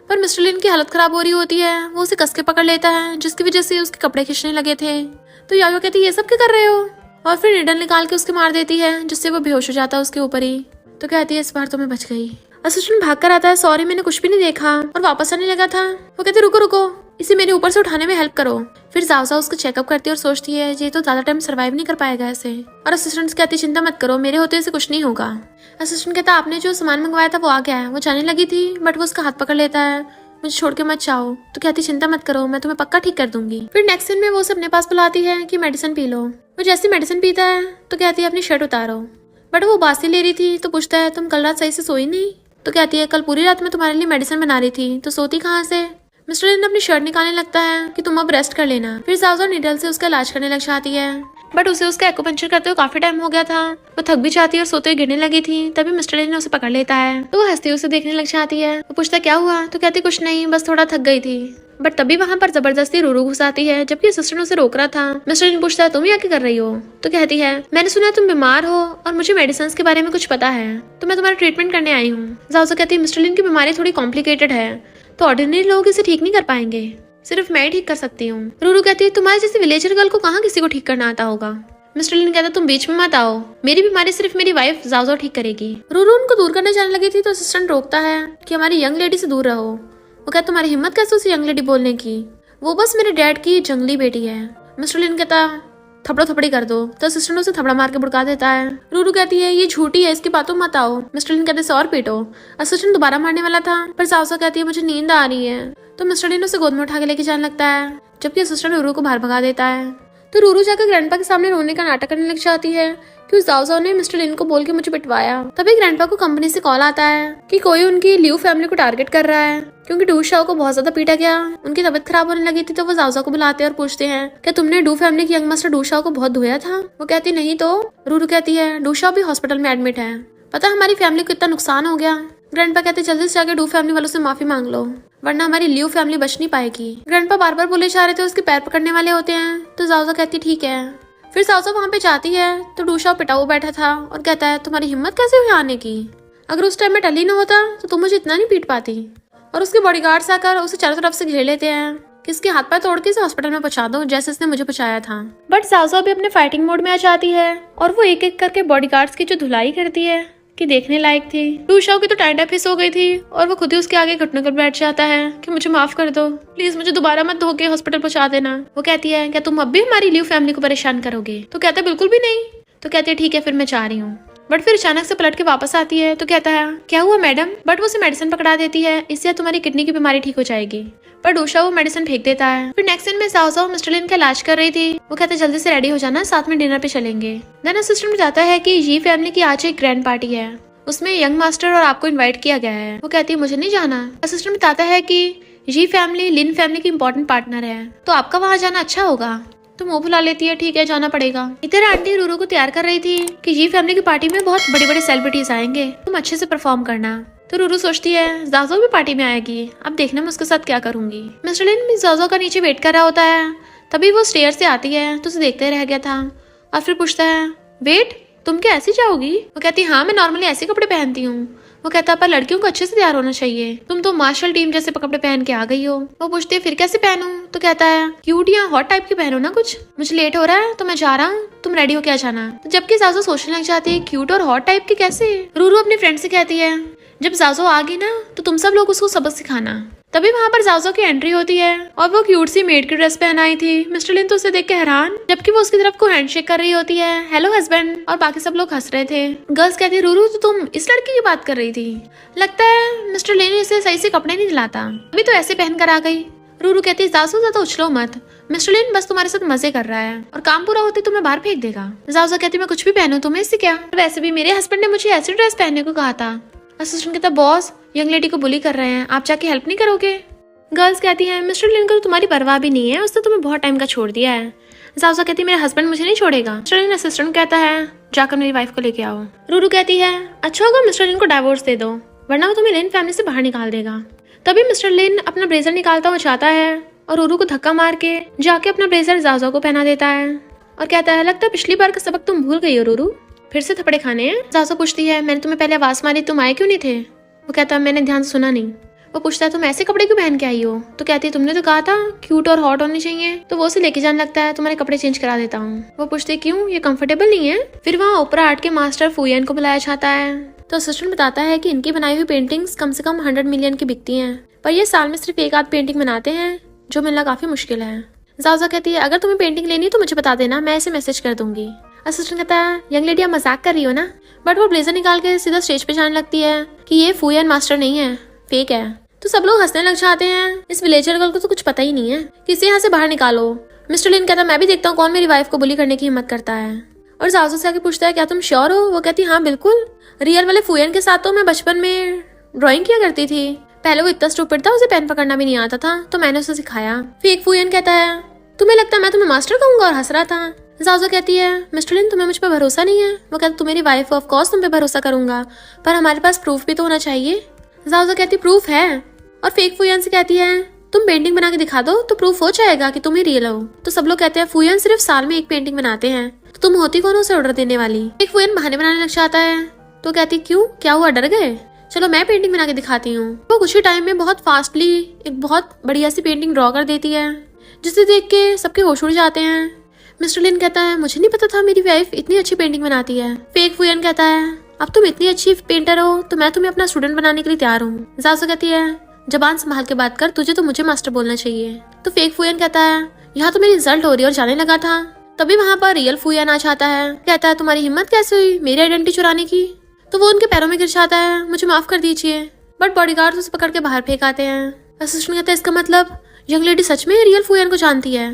पर मिस्टर लिन की हालत खराब हो रही होती है। वो उसे कस के पकड़ लेता है, जिसकी वजह से उसके कपड़े खींचने लगे थे। तो यायो कहती है ये सब क्या कर रहे हो, और फिर निडल निकाल के उसके मार देती है, जिससे वो बेहोश हो जाता है उसके ऊपर ही। तो कहती है इस बार तो मैं बच गई। असिस्टेंट भाग कर आता है, सॉरी मैंने कुछ भी नहीं देखा, और वापस आने लगा था। वो कहती रुको रुको, इसे मेरे ऊपर से उठाने में हेल्प करो। फिर जाओ जाओ उसको चेकअप करती है और सोचती है ये तो ज्यादा टाइम सर्वाइव नहीं कर पाएगा ऐसे। और असिस्टेंट कहती चिंता मत करो, मेरे होते इसे कुछ नहीं होगा। असिस्टेंट कहता आपने जो सामान मंगवाया था वो आ गया है। वो जाने लगी थी, बट वो उसका हाथ पकड़ लेता है, मुझे छोड़ के मत जाओ। तो कहती चिंता मत करो, मैं तुम्हें पक्का ठीक कर दूंगी। फिर नेक्स्ट सीन में वो उसे अपने पास बुलाती है कि मेडिसिन पी लो। वो जैसे मेडिसिन पीता है तो कहती है अपनी शर्ट उतारो, बट वो बासी ले रही थी। तो पूछता है तुम कल रात सही से सोई नहीं। तो कहती है कल पूरी रात मैं तुम्हारे लिए मेडिसिन बना रही थी, तो सोती कहाँ से। मिस्टर लिन अपनी शर्ट निकालने लगता है कि तुम अब रेस्ट कर लेना। फिर जाओ नीडल से उसका इलाज करने लग जाती है, बट उसे उसका एक्यूपंक्चर करते हुए काफी टाइम हो गया था। वो थक भी जाती है और सोते हुए गिरने लगी थी, तभी मिस्टर लिन उसे पकड़ लेता है। तो वो हंसते हुए उसे देखने लग जाती है। वो पूछता क्या हुआ। तो कहती कुछ नहीं, बस थोड़ा थक गई थी। बट तभी वहाँ पर जबरदस्ती रूरू घुस आती है, जबकि असिस्टेंट उसे रोक रहा था। मिस्टर लिन पूछता है तुम यहाँ क्या कर रही हो। तो कहती है मैंने सुना है तुम बीमार हो और मुझे मेडिसिन के बारे में कुछ पता है, तो मैं तुम्हारा ट्रीटमेंट करने आई हूँ। जाओ कहती है मिस्टर लिन की बीमारी थोड़ी कॉम्प्लिकेटेड है, तो ऑर्डिनरी लोग इसे ठीक नहीं कर पाएंगे, सिर्फ मैं ही ठीक कर सकती हूँ। रूरू कहती है तुम्हारे जैसे विलेजर गर्ल को कहाँ किसी को ठीक करना आता होगा। मिस्टर लिन कहता तुम बीच में मत आओ, मेरी बीमारी सिर्फ मेरी वाइफ जाओ ठीक करेगी। रूरू उनको दूर करने जाने लगी थी, तो असिस्टेंट रोकता है कि हमारी यंग लेडी से दूर रहो। वो कहता तुम्हारी हिम्मत कैसे उसे यंग लेडी बोलने की, वो बस मेरे डैड की जंगली बेटी है। मिस्टर लिन कहता थपड़ो थपड़ी कर दो, तो असिस्टेंट उसे थपड़ा मार के भड़का देता है। रूरू कहती है ये झूठी है, इसकी बातों मत आओ। मिस्टर लिन कहते और पीटो। असिस्टेंट दोबारा मारने वाला था, पर साउसा कहती है मुझे नींद आ रही है। तो मिस्टर लिन उसे गोद में उठा के लेके जाने लगता है, जबकि असिस्टेंट रूरू को बाहर भगा देता है। तो रूरू जाकर ग्रैंडपा के सामने रोने का नाटक करने लग जाती है कि उस जाओ ने मिस्टर लिन को बोल के मुझे पिटवाया। तभी ग्रैंडपा को कंपनी से कॉल आता है कि कोई उनकी लिव फैमिली को टारगेट कर रहा है, क्योंकि डू शाओ को बहुत ज्यादा पीटा गया, उनकी तबीयत खराब होने लगी थी। तो वो जाओ को बुलाते हैं और पूछते हैं क्या तुमने डू फैमिली की यंग मास्टर डू शाओ को बहुत धोया था। वो कहती नहीं। तो रूरू कहती है डू शाओ भी हॉस्पिटल में एडमिट है, पता हमारी फैमिली को इतना नुकसान हो गया। ग्रैंडपा कहते जल्दी से जाके डू फैमिली वालों से माफी मांग लो, वरना हमारी लियो फैमिली बच नहीं पाएगी। ग्रैंडपा बार बार बोले जा रहे थे, उसके पैर पकड़ने वाले होते हैं। तो जाओजा कहती ठीक है। फिर जाओजा वहाँ पे जाती है तो डूशा पिटा हुआ बैठा था और कहता है तुम्हारी हिम्मत कैसे हुई आने की? अगर उस टाइम में टली ना होता तो तुम मुझे इतना नहीं पीट पाती। और उसके बॉडीगार्ड्स आकर उसे चारों तरफ से घेर लेते हैं कि इसके हाथ पैर तोड़ के इसे हॉस्पिटल में पहुंचा दो, जैसे इसने मुझे पहुंचाया था। बट जाओजा भी अपने फाइटिंग मोड में आ जाती है और वो एक एक करके बॉडीगार्ड्स की जो धुलाई करती है कि देखने लायक थी। डूशाओ की तो टाइम फिस हो गई थी और वो खुद ही उसके आगे घुटने कर बैठ जाता है कि मुझे माफ कर दो, प्लीज मुझे दोबारा मत धो के हॉस्पिटल पहुंचा देना। वो कहती है क्या तुम अब भी हमारी लियो फैमिली को परेशान करोगे? तो कहता है बिल्कुल भी नहीं। तो कहती है ठीक है फिर मैं जा रही हूँ। बट फिर अचानक से पलट के वापस आती है तो कहता है क्या हुआ मैडम? बट वो उसे मेडिसिन पकड़ा देती है, इससे तुम्हारी किडनी की बीमारी ठीक हो जाएगी। पर डूशा वो मेडिसिन फेंक देता है। फिर नेक्स्ट सीन में जाओजा मिस्टर लिन का इलाज कर रही थी। वो कहते जल्दी से रेडी हो जाना, साथ में डिनर पे चलेंगे। देन असिस्टेंट बताता है कि ये फैमिली की आज एक ग्रैंड पार्टी है, उसमें यंग मास्टर और आपको इनवाइट किया गया है। वो कहती है मुझे नहीं जाना। असिस्टेंट बताता है कि ये फैमिली लिन फैमिली की इंपॉर्टेंट पार्टनर है, तो आपका वहाँ जाना अच्छा होगा। तो मुंह फुला लेती है ठीक है जाना पड़ेगा। इधर आंटी रूरू को तैयार कर रही थी कि ये फैमिली की पार्टी में बहुत बड़े बड़े सेलिब्रिटीज आएंगे, तुम अच्छे से परफॉर्म करना। तो रूरू सोचती है जाजो भी पार्टी में आएगी, अब देखना मैं उसके साथ क्या करूंगी। मिस्टर लिन भी जाजो का नीचे वेट कर रहा होता है, तभी वो स्टेयर से आती है तो उसे देखते रह गया था और फिर पूछता है वेट तुम क्या ऐसी जाओगी? वो कहती हाँ मैं नॉर्मली ऐसे कपड़े पहनती हूँ। वो कहता पर लड़कियों को अच्छे से तैयार होना चाहिए, तुम तो मार्शल टीम जैसे कपड़े पहन के आ गई हो। वो पूछती है फिर कैसे पहनूं? तो कहता है क्यूट या हॉट टाइप के पहनो ना कुछ, मुझे लेट हो रहा है तो मैं जा रहा हूँ, तुम रेडी हो क्या जाना। तो जबकि जाजो सोचने लग जाती है क्यूट और हॉट टाइप के कैसे। रूरू अपनी फ्रेंड से कहती है जब जाजो आ गई ना तो तुम सब लोग उसको सबक सिखाना। तभी वहाँ पर जाजो की एंट्री होती है और वो क्यूट सी मेड की ड्रेस पहनाई थी। मिस्टर लिन तो उसे देख के हैरान, जबकि वो उसकी तरफ को हैंडशेक कर रही होती है हेलो हस्बैंड, और बाकी सब लोग हंस रहे थे। गर्ल्स कहती है रूरू तो तुम इस लड़की की बात कर रही थी, लगता है मिस्टर लिन इसे सही से कपड़े नहीं दिलाता, अभी तो ऐसे पहन कर आ गई। रूरू कहती है जाजो ज्यादा उछलो मत, मिस्टर लिन बस तुम्हारे साथ मजे कर रहा है और काम पूरा होते तुम्हें बाहर फेंक देगा। जाजो कहती मैं कुछ भी पहनूं तुम्हें इससे क्या, वैसे भी मेरे हस्बैंड ने मुझे ऐसी ड्रेस पहनने को कहा था। असिस्टेंट कहता बॉस यंग लेडी को बुली कर रहे हैं, आप जाके हेल्प नहीं करोगे? गर्ल्स कहती हैं मिस्टर लिन को तो तुम्हारी परवाह भी नहीं है, उसने तुम्हें बहुत टाइम का छोड़ दिया है। जाओजा कहती है मेरा हस्बैंड मुझे नहीं छोड़ेगा। मिस्टर लिन असिस्टेंट कहता है जाकर मेरी वाइफ को लेके आओ। रूरू कहती है अच्छा होगा मिस्टर लिन को डाइवोर्स दे दो, वरना वो तुम्हें लिन फैमिली से बाहर निकाल देगा। तभी मिस्टर लिन अपना ब्लेजर निकालता हुआ जाता है और रूरू को धक्का मार के जाके अपना ब्लेजर जाओजा को पहना देता है और कहता है लगता है पिछली बार का सबक तुम भूल गई हो रूरू, फिर से थप्पड़े खाने हैं। जाओजा पूछती है मैंने तुम्हें पहले आवाज मारी तुम आए क्यों नहीं थे? वो कहता है मैंने ध्यान से सुना नहीं। वो पूछता है तुम ऐसे कपड़े क्यों पहन के आई हो? तो कहती है तुमने तो कहा था क्यूट और हॉट होने चाहिए। तो वो उसे लेके जाने लगता है तुम्हारे कपड़े चेंज करा देता हूँ। वो पूछते क्यों, ये कंफर्टेबल नहीं है? फिर वहाँ ओपरा आर्ट के मास्टर फुयन को बुलाया जाता है तो असिस्टेंट बताता है कि इनकी बनाई हुई पेंटिंग्स कम से कम 100 मिलियन की बिकती हैं, पर ये साल में सिर्फ एक आध पेंटिंग बनाते हैं जो मिलना काफी मुश्किल है। जाओजा कहती है अगर तुम्हें पेंटिंग लेनी है तो मुझे बता देना, मैं इसे मैसेज कर दूंगी। असिस्टेंट कहता है यंग लेडी आप मजाक कर रही हो ना? बट वो ब्लेजर निकाल के सीधा स्टेज पे जाने लगती है कि ये फुयन मास्टर नहीं है, फेक है। तो सब लोग हंसने लग जाते हैं, इस विलेजर गर्ल को तो कुछ पता ही नहीं है, किसी यहाँ से बाहर निकालो। मिस्टर लिन कहता मैं भी देखता हूँ कौन मेरी वाइफ को बुली करने की हिम्मत करता है। और जाओजा से आके पूछता है क्या तुम श्योर हो? वो कहती हाँ बिल्कुल, रियल वाले फुयन के साथ तो मैं बचपन में ड्रॉइंग किया करती थी, पहले वो इतना स्टूपिड था उसे पेन पकड़ना भी नहीं आता था तो मैंने उसे सिखाया। फेक फुयन कहता है तुम्हें लगता है मैं तुम्हें मास्टर कहूंगा, और हंस रहा था। जाओजा कहती है मिस्टर लिन तुम्हें मुझ पर भरोसा नहीं है? वो कहता तुम मेरी वाइफ, ऑफ कोर्स तुम पे भरोसा करूंगा, पर हमारे पास प्रूफ भी तो होना चाहिए। जाओजा कहती प्रूफ है, और फेक फुयन से कहती है तुम पेंटिंग बना के दिखा दो तो प्रूफ हो जाएगा कि तुम ही रियल हो। तो सब लोग कहते हैं फुयन सिर्फ साल में एक पेंटिंग बनाते हैं, तो तुम होती कौन उसे ऑर्डर देने वाली? एक फुयन बहाने बनाने लग जाता है तो कहती क्यों, क्या हुआ, डर गए? चलो मैं पेंटिंग बना के दिखाती हूँ। वो कुछ ही टाइम में बहुत फास्टली एक बहुत बढ़िया सी पेंटिंग ड्रॉ कर देती है, जिसे देख के सबके होश उड़ जाते हैं। मिस्टर लिन कहता है मुझे नहीं पता था मेरी वाइफ इतनी अच्छी पेंटिंग बनाती है। फेक फुयन कहता है अब तुम इतनी अच्छी पेंटर हो तो मैं तुम्हें अपना स्टूडेंट बनाने के लिए तैयार हूँ। जाओजा कहती है जबान संभाल के बात कर, तुझे तो मुझे मास्टर बोलना चाहिए। तो फेक फुयन कहता है यहाँ तो मेरी इंसल्ट हो रही है और जाने लगा था। तभी वहाँ पर रियल फुयन आ जाता है, कहता है तुम्हारी हिम्मत कैसे हुई मेरी आइडेंटिटी चुराने की? तो वो उनके पैरों में गिर जाता है, मुझे माफ कर दीजिए। बट बॉडीगार्ड उसे पकड़ के बाहर फेंक आते हैं। असिस्टेंट कहता है इसका मतलब यंग लेडी सच में रियल फुयन को जानती है।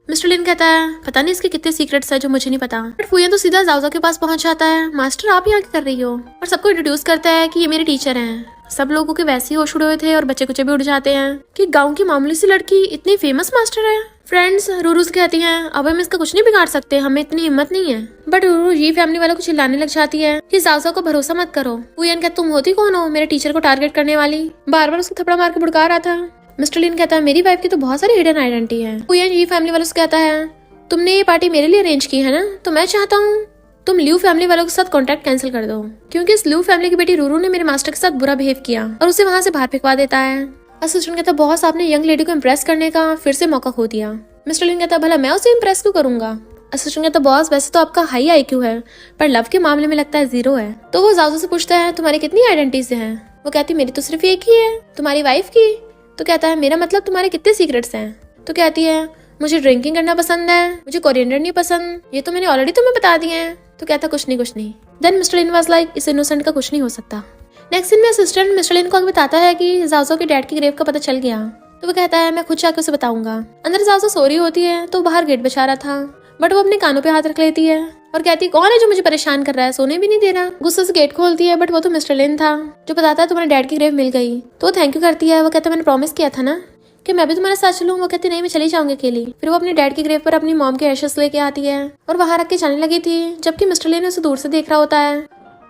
मिस्टर लिन कहता है पता नहीं इसके कितने सीक्रेट्स है जो मुझे नहीं पता। बट फुयन तो सीधा जाओजा के पास पहुंच जाता है, मास्टर आप यहाँ क्या कर रही हो, और सबको इंट्रोड्यूस करता है कि ये मेरे टीचर हैं। सब लोगों के वैसे ही होश उड़े हुए थे और बच्चे कुचे भी उड़ जाते हैं कि गांव की मामूली सी लड़की इतनी फेमस मास्टर है। फ्रेंड्स रूरू से कहती हैं अब हम इसका कुछ नहीं बिगाड़ सकते, हमें इतनी हिम्मत नहीं है। बट रूरू ये फैमिली वालों को चिल्लाने लग जाती है कि जाओ को भरोसा मत करो। वुयन कहता तुम होती कौन हो मेरे टीचर को टारगेट करने वाली, बार बार उसको थप्पड़ मार के भुड़का रहा था। मिस्टर लिन कहता है मेरी वाइफ की तो बहुत सारी हिडन आइडेंटिटी है। वुयन ये फैमिली वालों से कहता है तुमने ये पार्टी मेरे लिए अरेंज की है ना, तो मैं चाहता हूँ तुम ल्यू फैमिली वालों के साथ कॉन्ट्रैक्ट कैंसिल कर दो, क्योंकि इस ल्यू फैमिली की बेटी रूरू ने मेरे मास्टर के साथ बुरा बिहेव किया और उसे वहां से बाहर फेंकवा देता है। असिस्टेंट कहता बॉस आपने यंग लेडी को इम्प्रेस करने का फिर से मौका खो दिया। मिस्टर लिन कहता भला मैं उसे इम्प्रेस क्यों करूंगा। असिस्टेंट कहता बॉस वैसे तो आपका हाई IQ है पर लव के मामले में लगता है 0 है। तो वो जाओ से पूछता है तुम्हारी कितनी आइडेंटिटीज हैं। वो कहती मेरी तो सिर्फ एक ही है, तुम्हारी वाइफ की। तो कहता है मेरा मतलब तुम्हारे कितने सीक्रेट्स हैं। तो कहती है मुझे ड्रिंकिंग करना पसंद है, मुझे कोरिएंडर नहीं पसंद, ये तो मैंने ऑलरेडी तुम्हें बता दिए हैं। तो कहता कुछ नहीं। Then Mister Lin was like इस इनोसेंट का कुछ नहीं हो सकता। नेक्स्ट सीन में असिस्टेंट मिस्टर लिन को बताता है कि जाओ के डैड की ग्रेव का पता चल गया। तो वो कहता है मैं खुद जाकर उसे बताऊंगा। अंदर जाओ सो रही होती है तो बाहर गेट बचा रहा था, बट वो अपने कानों पे हाथ रख लेती है और कहती कौन है जो मुझे परेशान कर रहा है, सोने भी नहीं दे रहा। गुस्से से गेट खोलती है बट वो तो मिस्टर लिन था जो बताता है तुम्हारे डैड की ग्रेव मिल गई। तो वो थैंक यू करती है। वो कहता है मैंने प्रॉमिस किया था ना कि मैं भी तुम्हारे साथ चलूं। वो कहती नहीं मैं चली जाऊंगी अकेली। फिर वो अपने डैड की ग्रेव पर अपनी मॉम के एशेस लेके आती है और वहां रख के जाने लगी थी, जबकि मिस्टर लिन उसे दूर से देख रहा होता है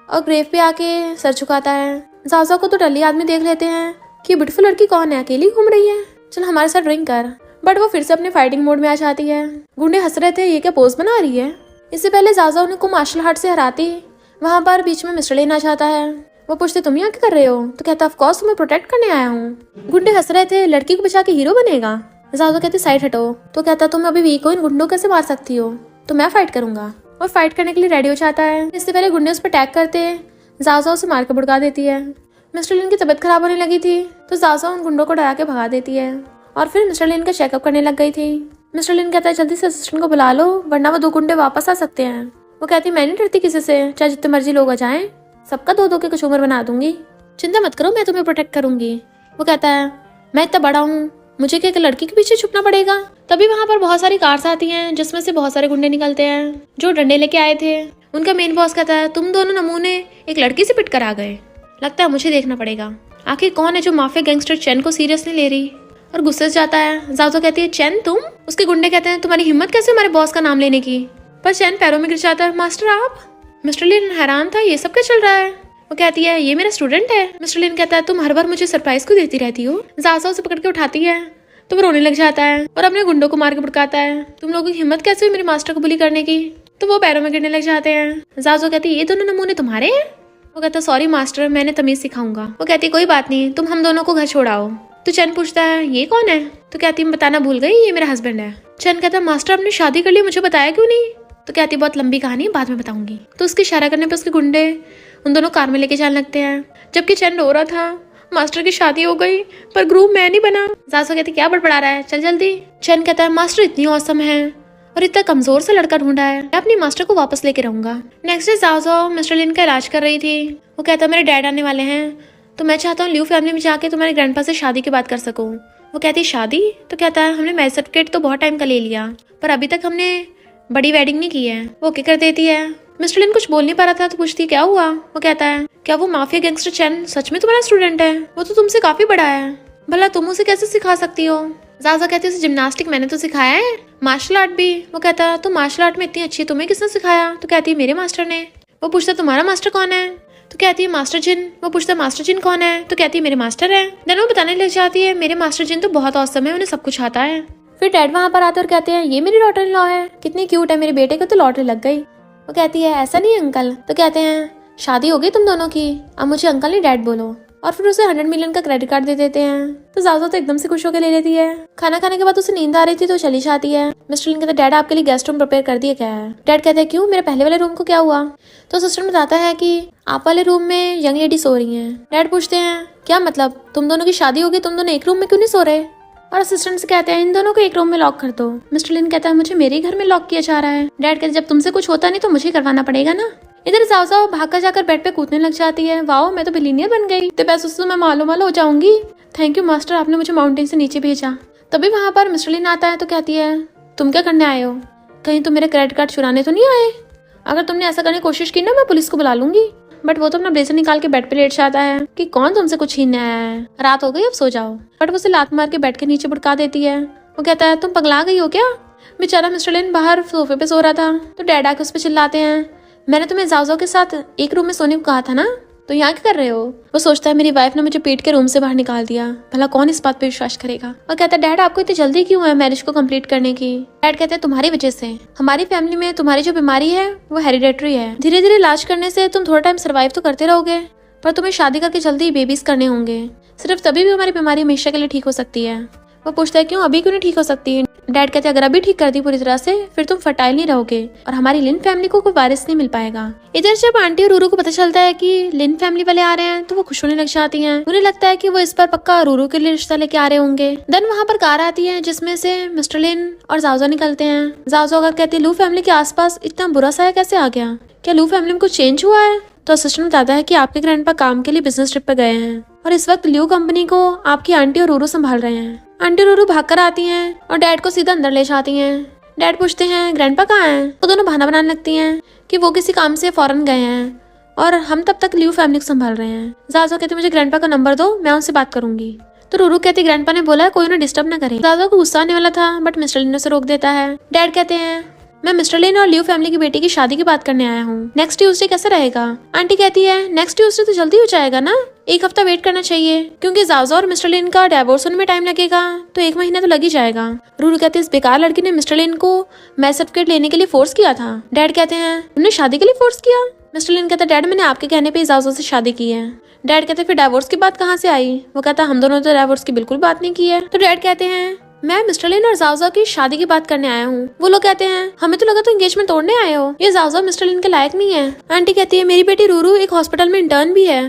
और ग्रेव पे आके सर झुकाता है। जाओ को तो डली आदमी देख लेते हैं कि ब्यूटीफुल लड़की कौन है, अकेली घूम रही है, चल हमारे साथ ड्रिंक कर। बट वो फिर से अपने फाइटिंग मोड में आ जाती है। गुंडे हंस रहे थे ये क्या पोज बना रही है। इससे पहले जाजा उनको मार्शल आर्ट से हराती वहां पर बीच में मिस्टर लिन आ जाता है। वो पूछते तुम यहाँ क्या कर रहे हो। तो कहता ऑफ कोर्स तुम्हें प्रोटेक्ट करने आया हूँ। गुंडे हंस रहे थे लड़की को बचा के हीरो बनेगा। जाजा कहते साइड हटो। तो कहता तुम अभी वीक हो, इन गुंडों कैसे मार सकती हो, तो मैं फाइट करूंगा। और फाइट करने के लिए रेडी हो जाता है। इससे पहले गुंडे उस पर अटैक करते जाजा उसे मार के भुड़का देती है। मिस्टर लिन की तबीयत खराब होने लगी थी तो जाजा उन गुंडों को डरा के भगा देती है और फिर मिस्टर लिन का चेकअप करने लग गई थी। मिस्टर लिन कहता है जल्दी से असिस्टेंट को बुला लो वरना वो 2 गुंडे वापस आ सकते हैं। वो कहती मैं नहीं डरती किसी से, चाहे जितने मर्जी लोग आ जाएं, सबका 2-2 के कचूमर बना दूंगी, चिंता मत करो मैं तुम्हें प्रोटेक्ट करूंगी। वो कहता है मैं इतना बड़ा हूँ, मुझे क्या एक लड़की के पीछे छुपना पड़ेगा। तभी वहां पर बहुत सारी कार्स आती हैं जिसमें से बहुत सारे गुंडे निकलते हैं जो डंडे लेके आए थे। उनका मेन बॉस कहता है तुम दोनों नमूने एक लड़की से पिट कर आ गए, लगता है मुझे देखना पड़ेगा आखिर कौन है जो माफिया गैंगस्टर चैन को सीरियसली ले रही। और गुस्से से जाता है। जाओ कहती है चैन तुम। उसके गुंडे कहते हैं तुम्हारी हिम्मत कैसे हमारे बॉस का नाम लेने की। पर चैन पैरों में गिर जाता है मास्टर आप। मिस्टर लिन हैरान था ये सब क्या चल रहा है। वो कहती है ये मेरा स्टूडेंट है। मिस्टर लिन कहता है तुम हर बार मुझे सरप्राइज क्यों देती रहती हो। जाओ उसे पकड़ के उठाती है तो वो रोने लग जाता है और अपने गुंडों को मार के भड़काता है तुम लोगों की हिम्मत कैसे हुई मेरे मास्टर को बुली करने की। तो वो पैरों में गिरने लग जाते हैं। जाओ कहती है ये दोनों नमूने तुम्हारे हैं। वो कहता सॉरी मास्टर मैंने तमीज सिखाऊंगा। वो कहती कोई बात नहीं तुम हम दोनों को घर छोड़ाओ। तो चैन पूछता है ये कौन है। तो कहती मैं बताना भूल गई ये मेरा हस्बैंड है। चैन कहता मास्टर आपने शादी कर ली मुझे बताया क्यों नहीं। तो कहती बहुत लंबी कहानी बाद में बताऊंगी। तो उसके इशारा करने पर उसके गुंडे उन दोनों कार में लेके जाने लगते हैं जबकि चैन रो रहा था मास्टर की शादी हो गई पर ग्रूम मैं नहीं बना। जासो कहती क्या बड़बड़ा रहा है चल जल्दी। चैन कहता है मास्टर इतनी औसम है और इतना कमजोर से लड़का ढूंढा है, मैं अपनी मास्टर को वापस लेके रहूंगा। नेक्स्ट डे जाओ मिस्टर लिन का इलाज कर रही थी। वो कहता मेरे डैड आने वाले हैं तो मैं चाहता हूँ ल्यू फैमिली में जाके तुम्हारे ग्रैंडपा से शादी की बात कर सकूँ। वो कहती शादी। तो कहता है हमने मैरिज सर्टिफिकेट तो बहुत टाइम का ले लिया पर अभी तक हमने बड़ी वेडिंग नहीं की है। वो ओके कर देती है। मिस्टर लिन कुछ बोल नहीं पा रहा था तो पूछती क्या हुआ। वो कहता है क्या वो माफिया गैंगस्टर चैन सच में तुम्हारा स्टूडेंट है। वो तो तुमसे काफी बड़ा है, भला तुम उसे कैसे सिखा सकती हो। जाजा कहती है जिम्नास्टिक मैंने तो सिखाया है, मार्शल आर्ट भी। वो कहता है तुम मार्शल आर्ट में इतनी अच्छी तुम्हें किसने सिखाया। तो कहती है मेरे मास्टर ने। वो पूछता तुम्हारा मास्टर कौन है। तो कहती है मास्टर जिन। वो पूछता मास्टर जिन कौन है। तो कहती है मेरे मास्टर है। देन वो बताने लग जाती है मेरे मास्टर जिन तो बहुत औसम है, उन्हें सब कुछ आता है। फिर डैड वहाँ पर आते और कहते हैं ये मेरी डॉटर इन लॉ है, कितनी क्यूट है, मेरे बेटे को तो लॉटरी लग गई। वो कहती है ऐसा नहीं अंकल। तो कहते हैं शादी हो गई तुम दोनों की, अब मुझे अंकल नहीं डैड बोलो। और फिर उसे 100 मिलियन का क्रेडिट कार्ड दे देते हैं। तो जाजो तो एकदम से खुश होकर ले लेती है। खाना खाने के बाद उसे नींद आ रही थी तो चली जाती है। मिस्टर लिन कहता है डैड आपके लिए गेस्ट रूम प्रिपेयर कर दिया क्या है। डैड कहते हैं क्यों, मेरे पहले वाले रूम को क्या हुआ। तो सिस्टर बताता है कि आप वाले रूम में यंग लेडी सो रही है। डैड पूछते हैं क्या मतलब, तुम दोनों की शादी होगी, तुम दोनों एक रूम में क्यों नहीं सो रहे। और असिस्टेंट से कहते हैं इन दोनों को एक रूम में लॉक कर दो। मिस्टर लिन कहता है मुझे मेरे घर में लॉक किया जा रहा है। डैड कहते जब तुमसे कुछ होता नहीं तो मुझे करवाना पड़ेगा ना। इधर जाओ भागकर जाकर बेड पे कूदने लग जाती है। वाओ मैं तो बिलीनियर बन गई, तो पैसों से मैं मालो मालो हो जाऊंगी। थैंक यू मास्टर, आपने मुझे माउंटेन से नीचे भेजा। तभी वहां पर मिस्टर लिन आता है तो कहती है तुम क्या करने आए हो, कहीं तुम मेरे क्रेडिट कार्ड चुराने तो नहीं आए। अगर तुमने ऐसा करने की कोशिश की ना मैं पुलिस को बुला लूंगी। बट वो तो अपना ब्लेजर निकाल के बेड पे लेट जाता है कि कौन तुमसे कुछ छीनने आया है, रात हो गई अब सो जाओ। बट वो उसे लात मार के बेड के नीचे बुड़का देती है वो कहता है तुम पगला गई हो क्या? बेचारा मिस्टर लिन बाहर सोफे पे सो रहा था तो डैड आके उस पर चिल्लाते हैं, मैंने तुम्हें जाओ के साथ एक रूम में सोने को कहा था ना, तो यहाँ क्या कर रहे हो? वो सोचता है मेरी वाइफ ने मुझे पीट के रूम से बाहर निकाल दिया, भला कौन इस बात पे विश्वास करेगा। और कहता है डैड आपको इतनी जल्दी क्यों है मैरिज को कंप्लीट करने की? डैड कहते हैं तुम्हारी वजह से, हमारी फैमिली में तुम्हारी जो बीमारी है वो हेरिडेटरी है, धीरे धीरे इलाज करने से तुम थोड़ा टाइम सर्वाइव तो करते रहोगे, पर तुम्हें शादी करके जल्दी ही बेबीज करने होंगे, सिर्फ तभी भी हमारी बीमारी हमेशा के लिए ठीक हो सकती है। वो पूछता है क्यों, अभी क्यों नहीं ठीक हो सकती? डैड कहते हैं अगर अभी ठीक कर दी पूरी तरह से फिर तुम फर्टाइल नहीं रहोगे और हमारी लिन फैमिली को कोई वारिस नहीं मिल पाएगा। इधर जब आंटी और रूरू को पता चलता है कि लिन फैमिली वाले आ रहे हैं तो वो खुश होने लग जाती हैं। उन्हें लगता है कि वो इस पर पक्का रूरू के लिए रिश्ता लेके आ रहे होंगे। देन वहाँ पर कार आती है जिसमें से मिस्टर लिन और जाओजो निकलते हैं। जाओजो अगर कहती है लू फैमिली के आसपास इतना बुरा सा कैसे आ गया, क्या लू फैमिली में कुछ चेंज हुआ है? तो असिस्टेंट बताता है कि आपके ग्रैंडपा काम के लिए बिजनेस ट्रिप पे गए हैं और इस वक्त ल्यू कंपनी को आपकी आंटी और रूरू संभाल रहे हैं। आंटी रूरू भागकर आती हैं और डैड को सीधा अंदर ले जाती हैं। डैड पूछते हैं ग्रैंडपा कहाँ हैं? तो दोनों बहाना बनाने लगती हैं कि वो किसी काम से फॉरेन गए हैं और हम तब तक ल्यू फैमिली को संभाल रहे हैं। जाजो कहते मुझे ग्रैंडपा का नंबर दो, मैं उनसे बात करूंगी। तो रूरू कहती ग्रैंडपा ने बोला है कोई उन्हें डिस्टर्ब न करे। जाजो को गुस्सा आने वाला था बट मिस्टर लिन उसे रोक देता है। डैड कहते हैं मैं मिस्टर लिन और ल्यू फैमिली की बेटी की शादी की बात करने आया हूँ, नेक्स्ट ट्यूसडे कैसे रहेगा? आंटी कहती है नेक्स्ट ट्यूसडे तो जल्दी हो जाएगा ना, एक हफ्ता वेट करना चाहिए क्योंकि जाओजो और मिस्टर लिन का डिवोर्स होने में टाइम लगेगा, तो एक महीना तो लग ही जाएगा। रूरू कहते हैं इस बेकार लड़की ने मिस्टर लिन को मैरिज सर्टिफिकेट लेने के लिए फोर्स किया था। डैड कहते हैं उन्होंने शादी के लिए फोर्स किया? मिस्टर लिन कहता है डैड मैंने आपके कहने पे जाओजो से शादी की है। डैड कहते फिर डिवोर्स की बात कहाँ से आई? वो कहता हम दोनों तो डिवोर्स की बिल्कुल बात नहीं की है। तो डैड कहते हैं मैं मिस्टर लिन और जाओजो की शादी की बात करने आया हूँ। वो लोग कहते हैं हमें तो लगा तो एंगेजमेंट तोड़ने आए हो, ये जाओजो मिस्टर लिन के लायक नहीं है। आंटी कहती है मेरी बेटी रूरू एक हॉस्पिटल में इंटर्न भी है,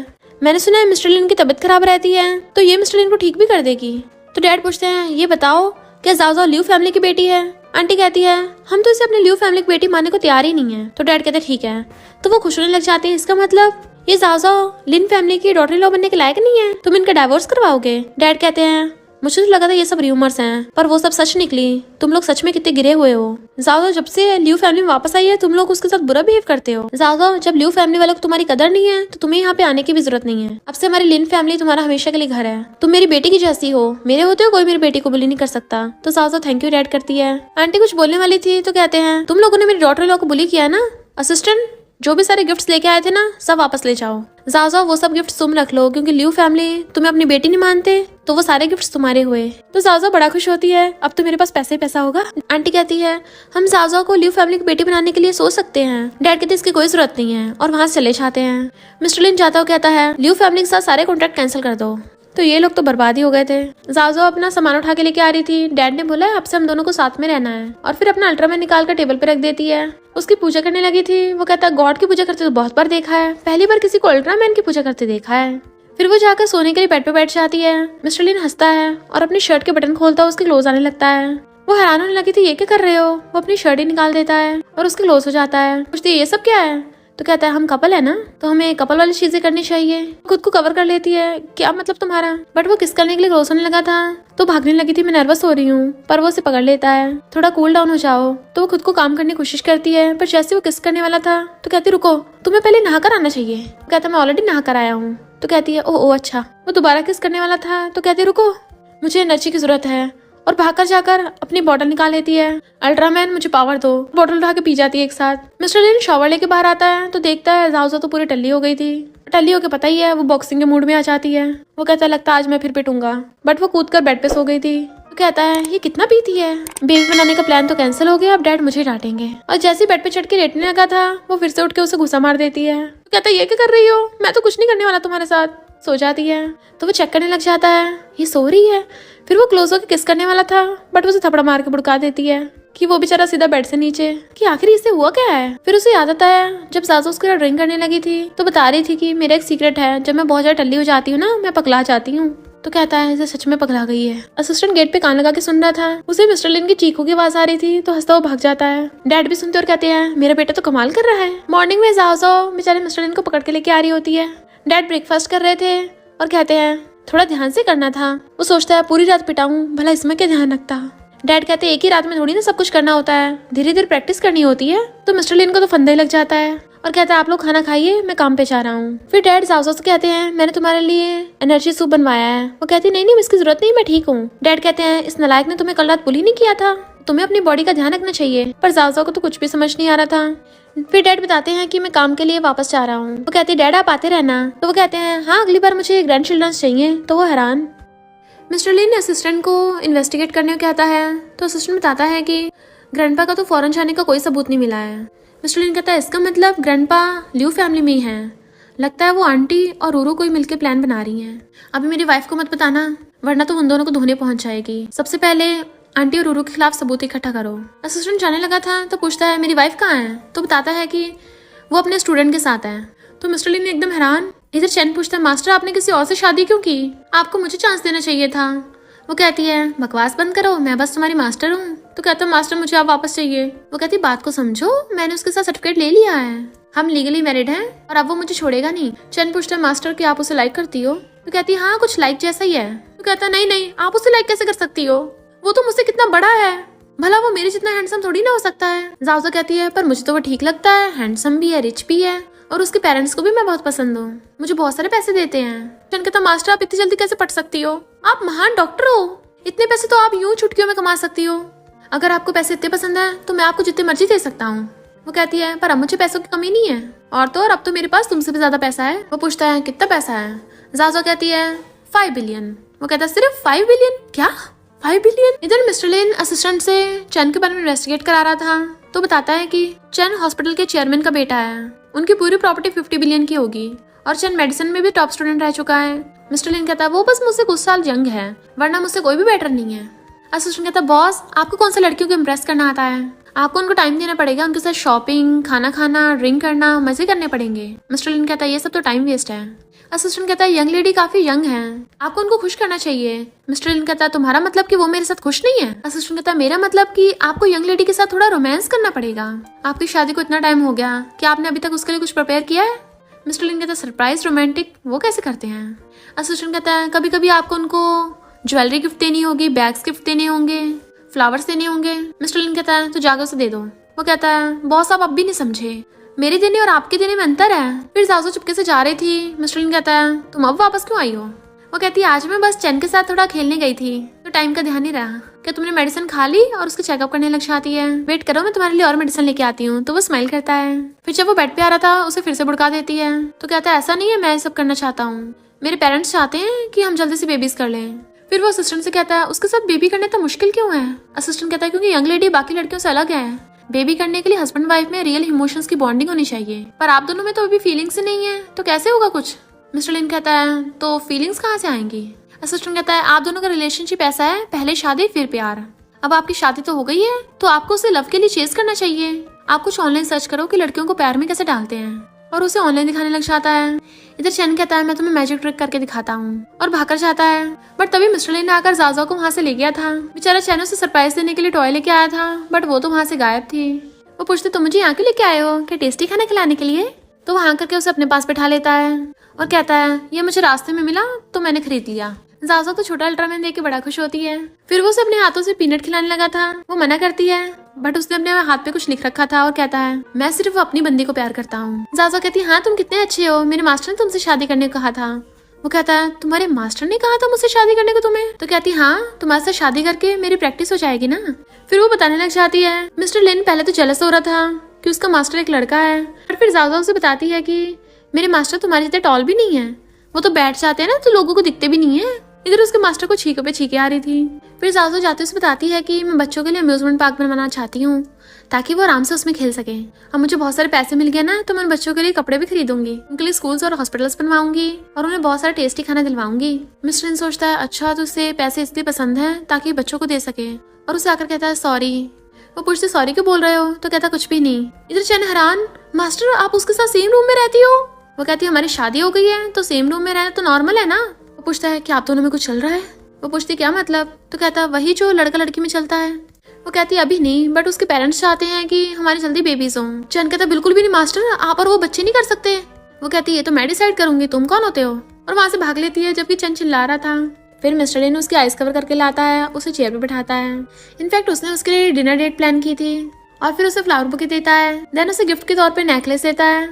मैंने सुना है मिस्टर लिन की तबीयत खराब रहती है तो ये मिस्टर लिन को ठीक भी कर देगी। तो डैड पूछते हैं ये बताओ क्या जाओजो ल्यू फैमिली की बेटी है? आंटी कहती है हम तो इसे अपने ल्यू फैमिली की बेटी मानने को तैयार ही नहीं है। तो डैड कहते ठीक है, तो वो खुश होने लग जाते हैं, इसका मतलब ये जाओजो लिन फैमिली की डॉटर इन लॉ बनने के लायक नहीं है, तुम इनका डिवोर्स करवाओगे? डैड कहते हैं मुझे तो लगा था ये सब रूमर्स हैं पर वो सब सच निकली, तुम लोग सच में कितने गिरे हुए हो। जाओजो जब से ल्यू फैमिली में वापस आई है तुम लोग उसके साथ बुरा बिहेव करते हो। जाओजो जब ल्यू फैमिली वालों को तुम्हारी कदर नहीं है तो तुम्हें यहाँ पे आने की भी जरूरत नहीं है, अब से हमारी लिन फैमिली तुम्हारा हमेशा के लिए घर है, तुम मेरी बेटी की जैसी हो, मेरे होते हो कोई मेरी बेटी को बुली नहीं कर सकता। तो जाओजो थैंक यू डैड करती है। आंटी कुछ बोलने वाली थी तो कहते हैं तुम लोगों ने मेरी डॉटर इन लॉ को बुली किया ना, असिस्टेंट जो भी सारे गिफ्ट्स लेके आए थे ना सब वापस ले जाओ। जाओजो वो सब गिफ्ट्स तुम रख लो क्योंकि ल्यू फैमिली तुम्हें अपनी बेटी नहीं मानते तो वो सारे गिफ्ट्स तुम्हारे हुए। तो जाओजो बड़ा खुश होती है, अब तो मेरे पास पैसे ही पैसा होगा। आंटी कहती है हम जाओजो को ल्यू फैमिली की बेटी बनाने के लिए सोच सकते हैं। डैड कहते इसकी कोई जरूरत नहीं है और वहाँ से चले जाते हैं। मिस्टर लिन जाता हुआ कहता है ल्यू फैमिली के साथ सारे कॉन्ट्रैक्ट कैंसिल कर दो। तो ये लोग तो बर्बाद ही हो गए थे। जाओजो अपना सामान उठा के लेके आ रही थी। डैड ने बोला अब से हम दोनों को साथ में रहना है और फिर अपना अल्ट्रामैन निकाल कर टेबल पे रख देती है। उसकी पूजा करने लगी थी। वो कहता है गॉड की पूजा करते तो बहुत बार देखा है, पहली बार किसी को अल्ट्रामैन की पूजा करते देखा है। फिर वो जाकर सोने के लिए बेड पे बैठ जाती है। मिस्टर लिन हंसता है और अपनी शर्ट के बटन खोलता है, उसके क्लोज आने लगता है। वो हैरान होने लगी थी ये क्या कर रहे हो? वो अपनी शर्ट ही निकाल देता है और उसके क्लोज हो जाता है। पूछती है ये सब क्या है? तो कहता है हम कपल है ना, तो हमें कपल वाली चीजें करनी चाहिए। खुद को कवर कर लेती है, क्या मतलब तुम्हारा? बट वो किस करने के लिए क्लोज होने लगा था तो भागने लगी थी मैं नर्वस हो रही हूँ, पर वो उसे पकड़ लेता है। थोड़ा कूल डाउन हो जाओ। तो वो खुद को काम करने की कोशिश करती है पर जैसे वो किस करने वाला था तो कहती रुको तुम्हें पहले नहा कर आना चाहिए। कहता मैं ऑलरेडी नहा कर आया हूँ। तो कहती है ओ अच्छा। वो दोबारा किस करने वाला था तो कहती रुको मुझे एनर्जी की जरूरत है और भागकर जाकर अपनी बोतल निकाल लेती है। अल्ट्रामैन मुझे पावर दो। बोतल उठा के पी जाती है एक साथ। मिस्टर लिन शावर लेके बाहर आता है तो देखता है जाओजो तो पूरी टल्ली हो गई थी। टल्ली होके पता ही है वो बॉक्सिंग के मूड में आ जाती है। वो कहता है लगता है आज मैं फिर पिटूंगा, बट वो कूद कर बेड पे सो गई थी। तो कहता है ये कितना पीती है, बेबी बनाने का प्लान तो कैंसिल हो गया, अब डैड मुझे डांटेंगे। और जैसे बेड पे चढ़ के लेटने लगा था वो फिर से उठ के उसे घुसा मार देती है। तो कहता है ये क्या कर रही हो, मैं तो कुछ नहीं करने वाला तुम्हारे साथ। सो जाती है। तो वो चेक करने लग जाता है ये सो रही है। फिर वो क्लोज होकर किस करने वाला था बट उसे थपड़ा मार के बुड़का देती है कि वो बेचारा सीधा बेड से नीचे कि आखिर इससे हुआ क्या है। फिर उसे याद आता है जब जाजो उसके साथ ड्रिंक करने लगी थी तो बता रही थी कि मेरा एक सीक्रेट है, जब मैं बहुत ज्यादा टल्ली हो जाती हूँ ना मैं पगला जाती हूँ। तो कहता है इसे सच में पगला गई है। असिस्टेंट गेट पे कान लगा के सुन रहा था, उसे मिस्टर लिन की चीखों की आवाज आ रही थी तो हंसता हुआ भाग जाता है। डैड भी सुनते और कहते हैं मेरा बेटा तो कमाल कर रहा है। मॉर्निंग में जाओजो बेचारे मिस्टर लिन को पकड़ के लेके आ रही होती है। डैड ब्रेकफास्ट कर रहे थे और कहते हैं थोड़ा ध्यान से करना था। वो सोचता है पूरी रात पिटाऊं, भला इसमें क्या ध्यान रखता। डैड कहते हैं एक ही रात में थोड़ी ना सब कुछ करना होता है, धीरे धीरे प्रैक्टिस करनी होती है। तो मिस्टर लिन को तो फंदा ही लग जाता है और कहता है आप लोग खाना खाइए, मैं काम पे जा रहा हूँ। फिर डैड जाओ से कहते हैं मैंने तुम्हारे लिए एनर्जी सूप बनवाया है। वो कहती है नहीं इसकी जरूरत नहीं, मैं ठीक हूँ। डैड कहते हैं इस नालायक ने तुम्हें कल रात बुली नहीं किया था, तुम्हें अपनी बॉडी का ध्यान रखना चाहिए। पर जाओ को तो कुछ भी समझ नहीं आ रहा था। फिर डैड बताते हैं कि मैं काम के लिए वापस जा रहा हूँ। वो कहती है डैड आप आते रहना। तो वो कहते हैं हाँ अगली बार मुझे ग्रैंड चिल्ड्रंस चाहिए। तो वो हैरान। मिस्टर लिन असिस्टेंट को इन्वेस्टिगेट करने को कहता है तो असिस्टेंट बताता है कि ग्रैंडपा का तो फॉरेन जाने का कोई सबूत नहीं मिला है। मिस्टर लिन कहता है इसका मतलब ग्रैंडपा लियू फैमिली में ही है, लगता है वो आंटी और रूरू कोई मिलकर प्लान बना रही हैं। अभी मेरी वाइफ को मत बताना वरना तो उन दोनों को धोने पहुंच जाएगी। सबसे पहले आंटी और रूरू के खिलाफ सबूत इकट्ठा करो। असिस्टेंट जाने लगा था तो पूछता है मेरी वाइफ कहाँ है। तो बताता है कि वो अपने स्टूडेंट के साथ है। तो मिस्टर लिन एकदम हैरान। इधर चैन पूछता है मास्टर आपने किसी और से शादी क्यों की, आपको मुझे चांस देना चाहिए था। वो कहती है बकवास बंद करो, मैं बस तुम्हारी मास्टर हूँ। तो कहता है मास्टर मुझे आप वापस चाहिए। वो कहती है बात को समझो, मैंने उसके साथ सर्टिफिकेट ले लिया है, हम लीगली मैरिड हैं और अब वो मुझे छोड़ेगा नहीं। चैन पूछता है मास्टर कि आप उसे लाइक करती हो। तो कहती है हाँ कुछ लाइक जैसा ही है। तो कहता है नहीं आप उसे लाइक कैसे कर सकती हो, वो तो मुझसे कितना बड़ा है, भला वो मेरे जितना हैंडसम थोड़ी ना हो सकता है। जाओ कहती है पर मुझे तो वो ठीक लगता है, हैंडसम भी है, रिच भी है और उसके पेरेंट्स को भी मैं बहुत पसंद हूँ, मुझे बहुत सारे पैसे देते हैं। चैन कहता मास्टर आप इतनी जल्दी कैसे पढ़ सकती हो, आप महान डॉक्टर हो, इतने पैसे तो आप यूं चुटकियों में कमा सकती हो। अगर आपको पैसे इतने पसंद है तो मैं आपको जितने मर्जी दे सकता हूँ। वो कहती है पर अब मुझे पैसों की कमी नहीं है और तो और अब तो मेरे पास तुमसे भी ज्यादा पैसा है। वो पूछता है कितना पैसा है। जाजो कहती है 5 बिलियन। वो कहता है सिर्फ 5 बिलियन, क्या 5 बिलियन। इधर मिस्टर लिन असिस्टेंट से चैन के बारे में इन्वेस्टिगेट करा रहा था तो बताता है कि चैन हॉस्पिटल के चेयरमैन का बेटा है, उनकी पूरी प्रॉपर्टी 50 बिलियन की होगी और चैन मेडिसिन में भी टॉप स्टूडेंट रह चुका है। मिस्टर लिन कहता है वो बस मुझसे कुछ साल यंग है वरना मुझसे कोई भी बेटर नहीं है। असिस्टेंट कहता है बॉस आपको कौन सा लड़कियों को इम्प्रेस करना आता है, आपको उनको टाइम देना पड़ेगा, उनके साथ शॉपिंग, खाना खाना, ड्रिंक करना, मजे करने पड़ेंगे। मिस्टर लिन कहता है ये सब तो टाइम वेस्ट है। असिस्टेंट कहता है यंग लेडी काफी यंग है, आपको उनको खुश करना चाहिए। मिस्टर लिन कहता है तुम्हारा मतलब कि वो मेरे साथ खुश नहीं है। असिस्टेंट कहता है मेरा मतलब कि आपको यंग लेडी के साथ थोड़ा रोमांस करना पड़ेगा, आपकी शादी को इतना टाइम हो गया कि आपने अभी तक उसके लिए कुछ प्रिपेयर किया है। मिस्टर लिन कहता है सरप्राइज रोमांटिक वो कैसे करते हैं। असिस्टेंट कहता है कभी कभी आपको उनको ज्वेलरी गिफ्ट देनी होगी, बैग्स गिफ्ट देने होंगे, फ्लावर्स देने होंगे। मिस्टर लिन कहता है तो जाकर उसे दे दो। वो कहता है बॉस आप अब भी नहीं समझे, मेरे देने और आपके देने में अंतर है। फिर जाजो चुपके से जा रही थी। मिस्टर लिन कहता है तुम अब वापस क्यों आई हो। वो कहती है आज मैं बस चैन के साथ थोड़ा खेलने गई थी तो टाइम का ध्यान नहीं रहा। क्या तुमने मेडिसिन खा ली और उसके चेकअप करने लग जाती है, वेट करो मैं तुम्हारे लिए और मेडिसिन लेके आती हूँ। तो वो स्माइल करता है। फिर जब वो बेड पे आ रहा था उसे फिर से भड़का देती है। तो कहता है ऐसा नहीं है मैं सब करना चाहता हूँ, मेरे पेरेंट्स चाहते हैं कि हम जल्दी से बेबीज कर लें। फिर वो असिस्टेंट से कहता है उसके साथ बेबी करने तो मुश्किल क्यों है। असिस्टेंट कहता है क्योंकि यंग लेडी बाकी लड़कियों से अलग है, बेबी करने के लिए हस्बैंड वाइफ में रियल इमोशंस की बॉन्डिंग होनी चाहिए, पर आप दोनों में तो अभी फीलिंग्स ही नहीं है तो कैसे होगा कुछ। मिस्टर लिन कहता है तो फीलिंग्स कहाँ से आएंगी। असिस्टेंट कहता है आप दोनों का रिलेशनशिप ऐसा है पहले शादी फिर प्यार, अब आपकी शादी तो हो गई है तो आपको उसे लव के लिए चेस करना चाहिए। आप कुछ ऑनलाइन सर्च करो कि लड़कियों को प्यार में कैसे डालते हैं और उसे ऑनलाइन दिखाने लग जाता है। इधर चैन कहता है मैं तुम्हें मैजिक ट्रिक करके दिखाता हूँ और भागकर जाता है। बट तभी मिस्टर लिन आकर जाजो को वहाँ से ले गया था। बेचारा चैन उसे सरप्राइज देने के लिए टॉय लेके आया था बट वो तो वहाँ से गायब थी। वो पूछते तुम मुझे यहाँ क्यों लेके आए हो, क्या टेस्टी खाना खिलाने के लिए। तो वहाँ करके उसे अपने पास बैठा लेता है और कहता है ये मुझे रास्ते में मिला तो मैंने खरीद लिया। जाजो तो छोटा अल्ट्रामैन देख के बड़ा खुश होती है। फिर वो उसे अपने हाथों से पीनट खिलाने लगा था, वो मना करती है बट उसने अपने हाथ पे कुछ लिख रखा था और कहता है मैं सिर्फ अपनी बंदी को प्यार करता हूँ। जाजो कहती है हाँ तुम कितने अच्छे हो, मेरे मास्टर ने तुमसे शादी करने को कहा था। वो कहता है तुम्हारे मास्टर ने कहा था मुझसे शादी करने को तुम्हें। तो कहती हाँ तुम्हारे साथ शादी करके मेरी प्रैक्टिस हो जाएगी ना। फिर वो बताने लग जाती है मिस्टर लिन पहले तो जेलस हो रहा था कि उसका मास्टर एक लड़का है, और फिर जाजो उसे बताती है कि मेरे मास्टर तुम्हारे जितने टॉल भी नहीं है, वो तो बैठ जाते हैं ना तो लोगों को दिखते भी नहीं है। इधर उसके मास्टर को छींकों पे छींके आ रही थी। फिर जाजो जाते उसे बताती है कि मैं बच्चों के लिए अम्यूजमेंट पार्क बनवाना चाहती हूँ ताकि वो आराम से उसमें खेल सके। अब मुझे बहुत सारे पैसे मिल गए ना तो मैं बच्चों के लिए कपड़े भी खरीदूंगी, उनके लिए स्कूल्स और हॉस्पिटल्स बनवाऊंगी और उन्हें बहुत सारा टेस्टी खाना दिलवाऊंगी। मिस्टर लिन सोचता है अच्छा तो उसे पैसे इसलिए पसंद है ताकि बच्चों को दे सके और उसे आकर कहता है सॉरी। वो पूछते सॉरी क्यों बोल रहे हो। तो कहता कुछ भी नहीं। इधर चैन हैरान मास्टर आप उसके साथ सेम रूम में रहती हो। वो कहती है हमारी शादी हो गई है तो सेम रूम में रहना तो नॉर्मल है ना। वो पूछता है क्या आप दोनों में कुछ चल रहा है। वो पूछती क्या मतलब। तो कहता वही जो लड़का लड़की में चलता है। वो कहती अभी नहीं बट उसके पेरेंट्स चाहते हैं कि हमारी जल्दी बेबीज हों। चैन कहता बिल्कुल भी नहीं मास्टर, आप और वो बच्चे नहीं कर सकते। वो कहती ये तो मैं डिसाइड करूंगी, तुम कौन होते हो, और वहां से भाग लेती है जबकि चैन चिल्ला रहा था। फिर मिस्टर लिन उसकी आइस कवर करके लाता है, उसे चेयर पे बैठाता है। इनफैक्ट उसने उसके लिए डिनर डेट प्लान की थी और फिर उसे फ्लावर बुके देता है। देन उसे गिफ्ट के तौर पे नेकलेस देता है।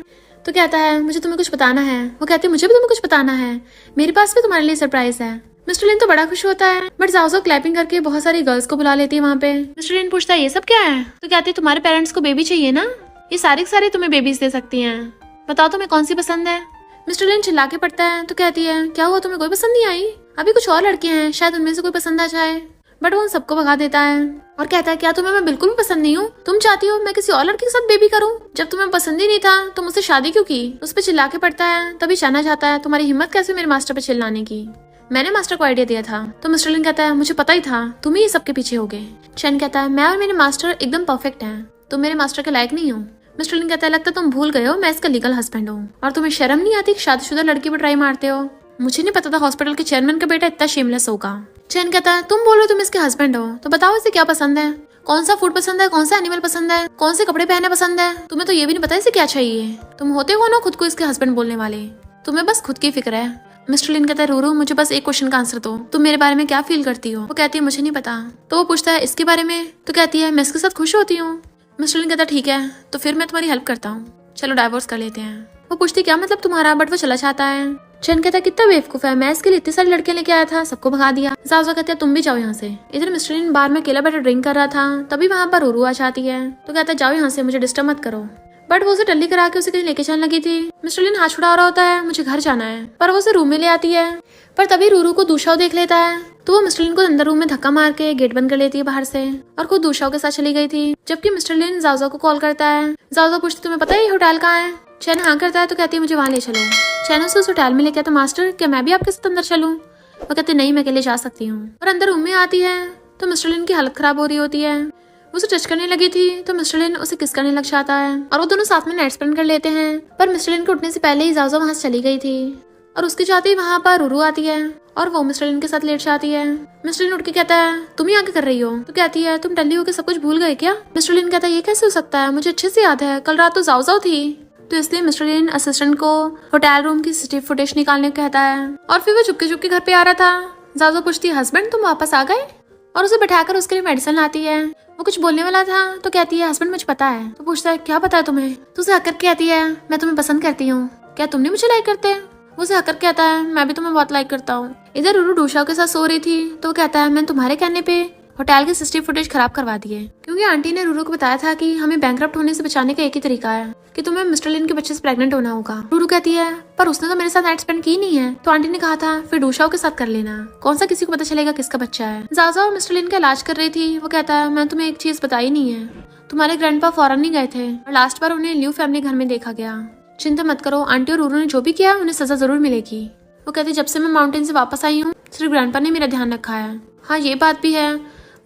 तो कहता है मुझे तुम्हें कुछ बताना है। वो कहती है मुझे भी तुम्हें कुछ बताना है, मेरे पास भी तुम्हारे लिए सरप्राइज है। मिस्टर लिन तो बड़ा खुश होता है, बट जाओ क्लैपिंग करके बहुत सारी गर्ल्स को बुला लेती है वहाँ पे। मिस्टर लिन पूछता है ये सब क्या है। तो कहती है तुम्हारे पेरेंट्स को बेबी चाहिए ना, ये सारे के सारे तुम्हें बेबीज दे सकती हैं, बताओ तुम्हें कौन सी पसंद है। मिस्टर लिन चिल्ला के पड़ता है। तो कहती है क्या हुआ, तुम्हें कोई पसंद नहीं आई? अभी कुछ और लड़के हैं, शायद उनमें से कोई पसंद आ जाए। बट वो उन सबको भगा देता है और कहता है क्या तुम्हें मैं बिल्कुल भी पसंद नहीं हूँ? तुम चाहती हो मैं किसी और लड़के के साथ बेबी करूँ? जब तुम्हें पसंद ही नहीं था तो मुझसे शादी क्यों की? उस पर चिल्ला के पड़ता है। तभी शहना जाता है तुम्हारी हिम्मत कैसे मेरे मास्टर पे चिल्लाने की, मैंने मास्टर को आइडिया दिया था। तो मिस्टर लिन कहता है मुझे पता ही था तुम ही सबके पीछे होगे। चैन कहता है मैं और मेरे मास्टर एकदम परफेक्ट हैं, तुम मेरे मास्टर के लायक नहीं हो। मिस्टर लिन कहता है लगता तुम भूल गए हो मैं इसका लीगल हस्बैंड हूँ, और तुम्हें शर्म नहीं आती कि शादीशुदा लड़की पर ट्राई मारते हो? मुझे नहीं पता था हॉस्पिटल के चेयरमैन का बेटा इतना शेमलेस होगा। चैन कहता है तुम बोल रहे हो तुम इसके हस्बैंड हो, तो बताओ इसे क्या पसंद है, कौन सा फूड पसंद है, कौन सा एनिमल पसंद है, कौन से कपड़े पहनना पसंद है? तुम्हें तो ये भी नहीं पता इसे क्या चाहिए। तुम होते हो ना खुद को इसके हस्बैंड बोलने वाले, तुम्हें बस खुद की फिक्र है। मिस्टर लिन कहता है रूरू मुझे बस एक क्वेश्चन का आंसर दो, तुम मेरे बारे में क्या फील करती हो? वो कहती है मुझे नहीं पता। तो वो पूछता है इसके बारे में? तो कहती है मैं इसके साथ खुश होती हूँ। मिस्टर लिन कहता है ठीक है तो फिर मैं तुम्हारी हेल्प करता हूँ, चलो डाइवोर्स कर लेते हैं। वो पूछती क्या मतलब तुम्हारा, बट वो चला जाता है। चैन कहता है कितना बेवकूफ है, मैं इसके लिए इतनी सारी लड़कियां लेके आया था, सबको भगा दिया। जाओ कहते हैं तुम भी जाओ यहाँ से। इधर मिस्टर लिन बार में अकेला बैठा ड्रिंक कर रहा था, तभी वहाँ पर रूरू आ जाती है। तो कहता है जाओ यहाँ से, मुझे डिस्टर्ब मत करो। बट वो उसे टल्ली करा के उसे कहीं लेके जाने लगी थी। मिस्टर लिन हाथ छुड़ा रहा होता है मुझे घर जाना है, पर वो उसे रूम में ले आती है। पर तभी रूरू को दूशाओ देख लेता है, तो वो मिस्टर लिन को अंदर रूम में धक्का मार के गेट बंद कर लेती है बाहर से, और खुद दूशाओ के साथ चली गई थी। जबकि मिस्टर लिन जाओ को कॉल करता है। जाओ पूछती तुम्हें पता है ये होटल कहाँ है? चैन हाँ करता है। तो कहती है मुझे वहाँ ले चलो। चैन उसे उस होटल में लेके आता, मास्टर क्या मैं भी आपके साथ अंदर चलूँ? वो कहते नहीं मैं अकेले जा सकती हूँ। और अंदर रूम में आती है तो मिस्टर लिन की हालत खराब हो रही होती है। वो उसे टच करने लगी थी तो मिस्टर लिन उसे किस करने लग जाता है, और वो दोनों साथ में नाइट स्पेंड कर लेते हैं। पर मिस्टर लिन को उठने से पहले ही जाओ वहाँ से चली गई थी, और उसके जाते ही वहाँ पर रूरू आती है और वो मिस्टर लिन के साथ लेट जाती है। मिस्टर लिन उठ के कहता है तुम ही आगे कर रही हो? तो कहती है तुम टल्ली होकर सब कुछ भूल गए क्या? मिस्टर लिन कहता है ये कैसे हो सकता है, मुझे अच्छे से याद है कल रात तो जाओ थी। तो इसलिए मिस्टर लिन असिस्टेंट को होटल रूम की सीसीटीवी फुटेज निकालने को कहता है, और फिर वो चुपके चुपके घर पे आ रहा था। जाओ पूछती है हस्बैंड तुम वापस आ गए? और उसे बैठाकर उसके लिए मेडिसिन लाती है। वो कुछ बोलने वाला था तो कहती है हस्बैंड मुझे पता है। तो पूछता है क्या पता है तुम्हें? तो उसे हकर कहती है मैं तुम्हें पसंद करती हूँ, क्या तुम नहीं मुझे लाइक करते? वो उसे हकर कहता है मैं भी तुम्हें बहुत लाइक करता हूँ। इधर रूरू डूशा के साथ सो रही थी तो वो कहता है मैंने तुम्हारे कहने पे होटल की सीसीटीवी फुटेज खराब करवा दी है, क्योंकि आंटी ने रूरू को बताया था कि हमें बैंकरप्ट होने से बचाने का एक ही तरीका है कि तुम्हें मिस्टर लिन के बच्चे से प्रेग्नेंट होना होगा। रूरू कहती है पर उसने तो मेरे साथ नाइट स्पेंड की नहीं है। तो आंटी ने कहा था फिर डूशाओ के साथ कर लेना, कौन सा किसी को पता चलेगा किसका बच्चा है। जाओ मिस्टर लिन का इलाज कर रही थी। वो कहता है मैं तुम्हें एक चीज बताई नहीं है, तुम्हारे ग्रैंडपा फॉरेन नहीं गए थे और लास्ट बार उन्हें ल्यू फैमिली घर में देखा गया। चिंता मत करो, आंटी और रूरू ने जो भी किया उन्हें सजा जरूर मिलेगी। वो कहती जब से मैं माउंटेन से वापस आई हूँ सिर्फ ग्रैंडपा ने मेरा ध्यान रखा है। हाँ ये बात भी है,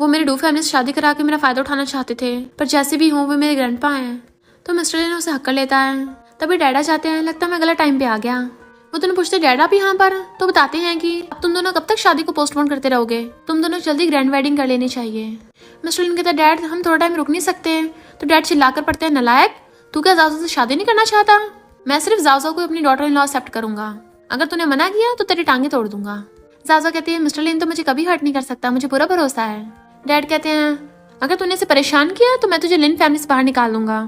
वो मेरे डू फैमिली से शादी करा के मेरा फायदा उठाना चाहते थे, पर जैसे भी हो वो मेरे ग्रैंडपा हैं। तो मिस्टर लिन उसे हक्कर लेता है। तभी डैडा जाते हैं, लगता है मैं गलत टाइम पे आ गया। वो दोनों पूछते डैडा भी यहाँ पर? तो बताते हैं कि अब तुम दोनों कब तक शादी को पोस्टपोन करते रहोगे, तुम दोनों जल्दी ग्रैंड वेडिंग कर लेनी चाहिए। मिस्टर लिन कहता है डैड हम थोड़ा टाइम रुक नहीं सकते। तो डैड चिल्लाकर पड़ते हैं नलायक, तू क्या जाओ से शादी नहीं करना चाहता? मैं सिर्फ जाओ को अपनी डॉटर इन लॉ एक्सेप्ट करूंगा, अगर तूने मना किया तो तेरी टांगे तोड़ दूंगा। जाओ कहती है मिस्टर लिन तो मुझे कभी हर्ट नहीं कर सकता, मुझे पूरा भरोसा है। डैड कहते हैं अगर तूने इसे परेशान किया तो मैं तुझे लिन फैमिली से बाहर निकाल दूंगा।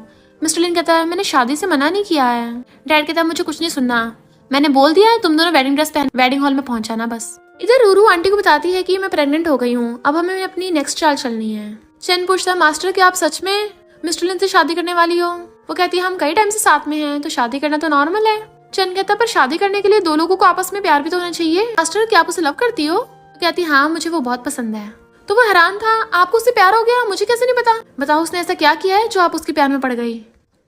मिस्टर लिन कहता है मैंने शादी से मना नहीं किया है। डैड कहता है मुझे कुछ नहीं सुनना, मैंने बोल दिया है तुम दोनों वेडिंग ड्रेस पहन वेडिंग हॉल में पहुंचाना बस। इधर रूरू आंटी को बताती है कि मैं प्रेग्नेंट हो गई हूँ, अब हमें अपनी नेक्स्ट चाल चलनी है। चैन पूछता है मास्टर क्या आप सच में मिस्टर लिन से शादी करने वाली हो? वो कहती है हम कई टाइम से साथ में हैं तो शादी करना तो नॉर्मल है। चैन कहता है पर शादी करने के लिए दो लोगों को आपस में प्यार भी तो होना चाहिए। मास्टर क्या आप उसे लव करती हो? तो कहती है हाँ मुझे वो बहुत पसंद है। तो वो हैरान था आपको उससे प्यार हो गया, मुझे कैसे नहीं पता, बताओ उसने ऐसा क्या किया है जो आप उसके प्यार में पड़ गई?